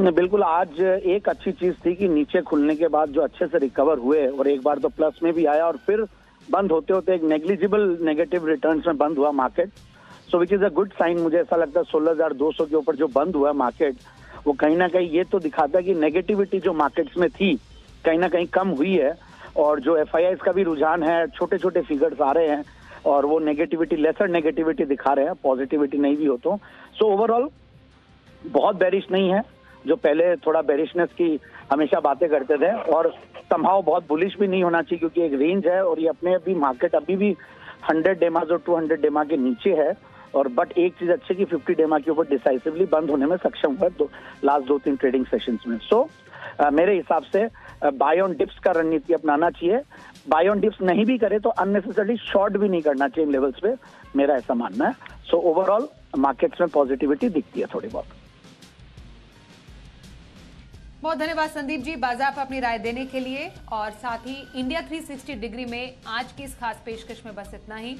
बिल्कुल, आज एक अच्छी चीज थी कि नीचे खुलने के बाद जो अच्छे से रिकवर हुए और एक बार तो प्लस में भी आया और फिर बंद होते होते एक नेग्लिजिबल नेगेटिव रिटर्न्स में बंद हुआ market. So which is a good sign. मुझे ऐसा लगता है 16,200 के ऊपर जो बंद हुआ मार्केट, वो कहीं ना कहीं ये तो दिखाता है कि नेगेटिविटी जो मार्केट्स में थी कहीं ना कहीं कम हुई है, और जो FIIs का भी रुझान है, छोटे छोटे फिगर्स आ रहे हैं और वो नेगेटिविटी, लेसर नेगेटिविटी दिखा रहे हैं, पॉजिटिविटी नहीं भी हो तो। सो ओवरऑल बहुत बेरिश नहीं है, जो पहले थोड़ा बेरिशनेस की हमेशा बातें करते थे, और संभाव बहुत बुलिश भी नहीं होना चाहिए क्योंकि एक रेंज है और ये अपने अभी मार्केट अभी भी 100 डेमाज और 200 डेमा के नीचे है। और बट एक चीज अच्छी कि 50 डेमा के ऊपर डिसाइसिवली बंद होने में सक्षम हुआ लास्ट 2-3 ट्रेडिंग सेशंस में। सो मेरे हिसाब से बाय ऑन डिप्स का रणनीति अपनाना चाहिए। बाय ऑन डिप्स नहीं भी करे तो अननेसेसरली शॉर्ट भी नहीं करना चाहिए इन लेवल्स पे, मेरा ऐसा मानना है। सो ओवरऑल मार्केट्स में पॉजिटिविटी दिखती है थोड़ी बहुत। बहुत धन्यवाद संदीप जी, बाज़ार पर अपनी राय देने के लिए। और साथ ही इंडिया 360 डिग्री में आज की इस खास पेशकश में बस इतना ही।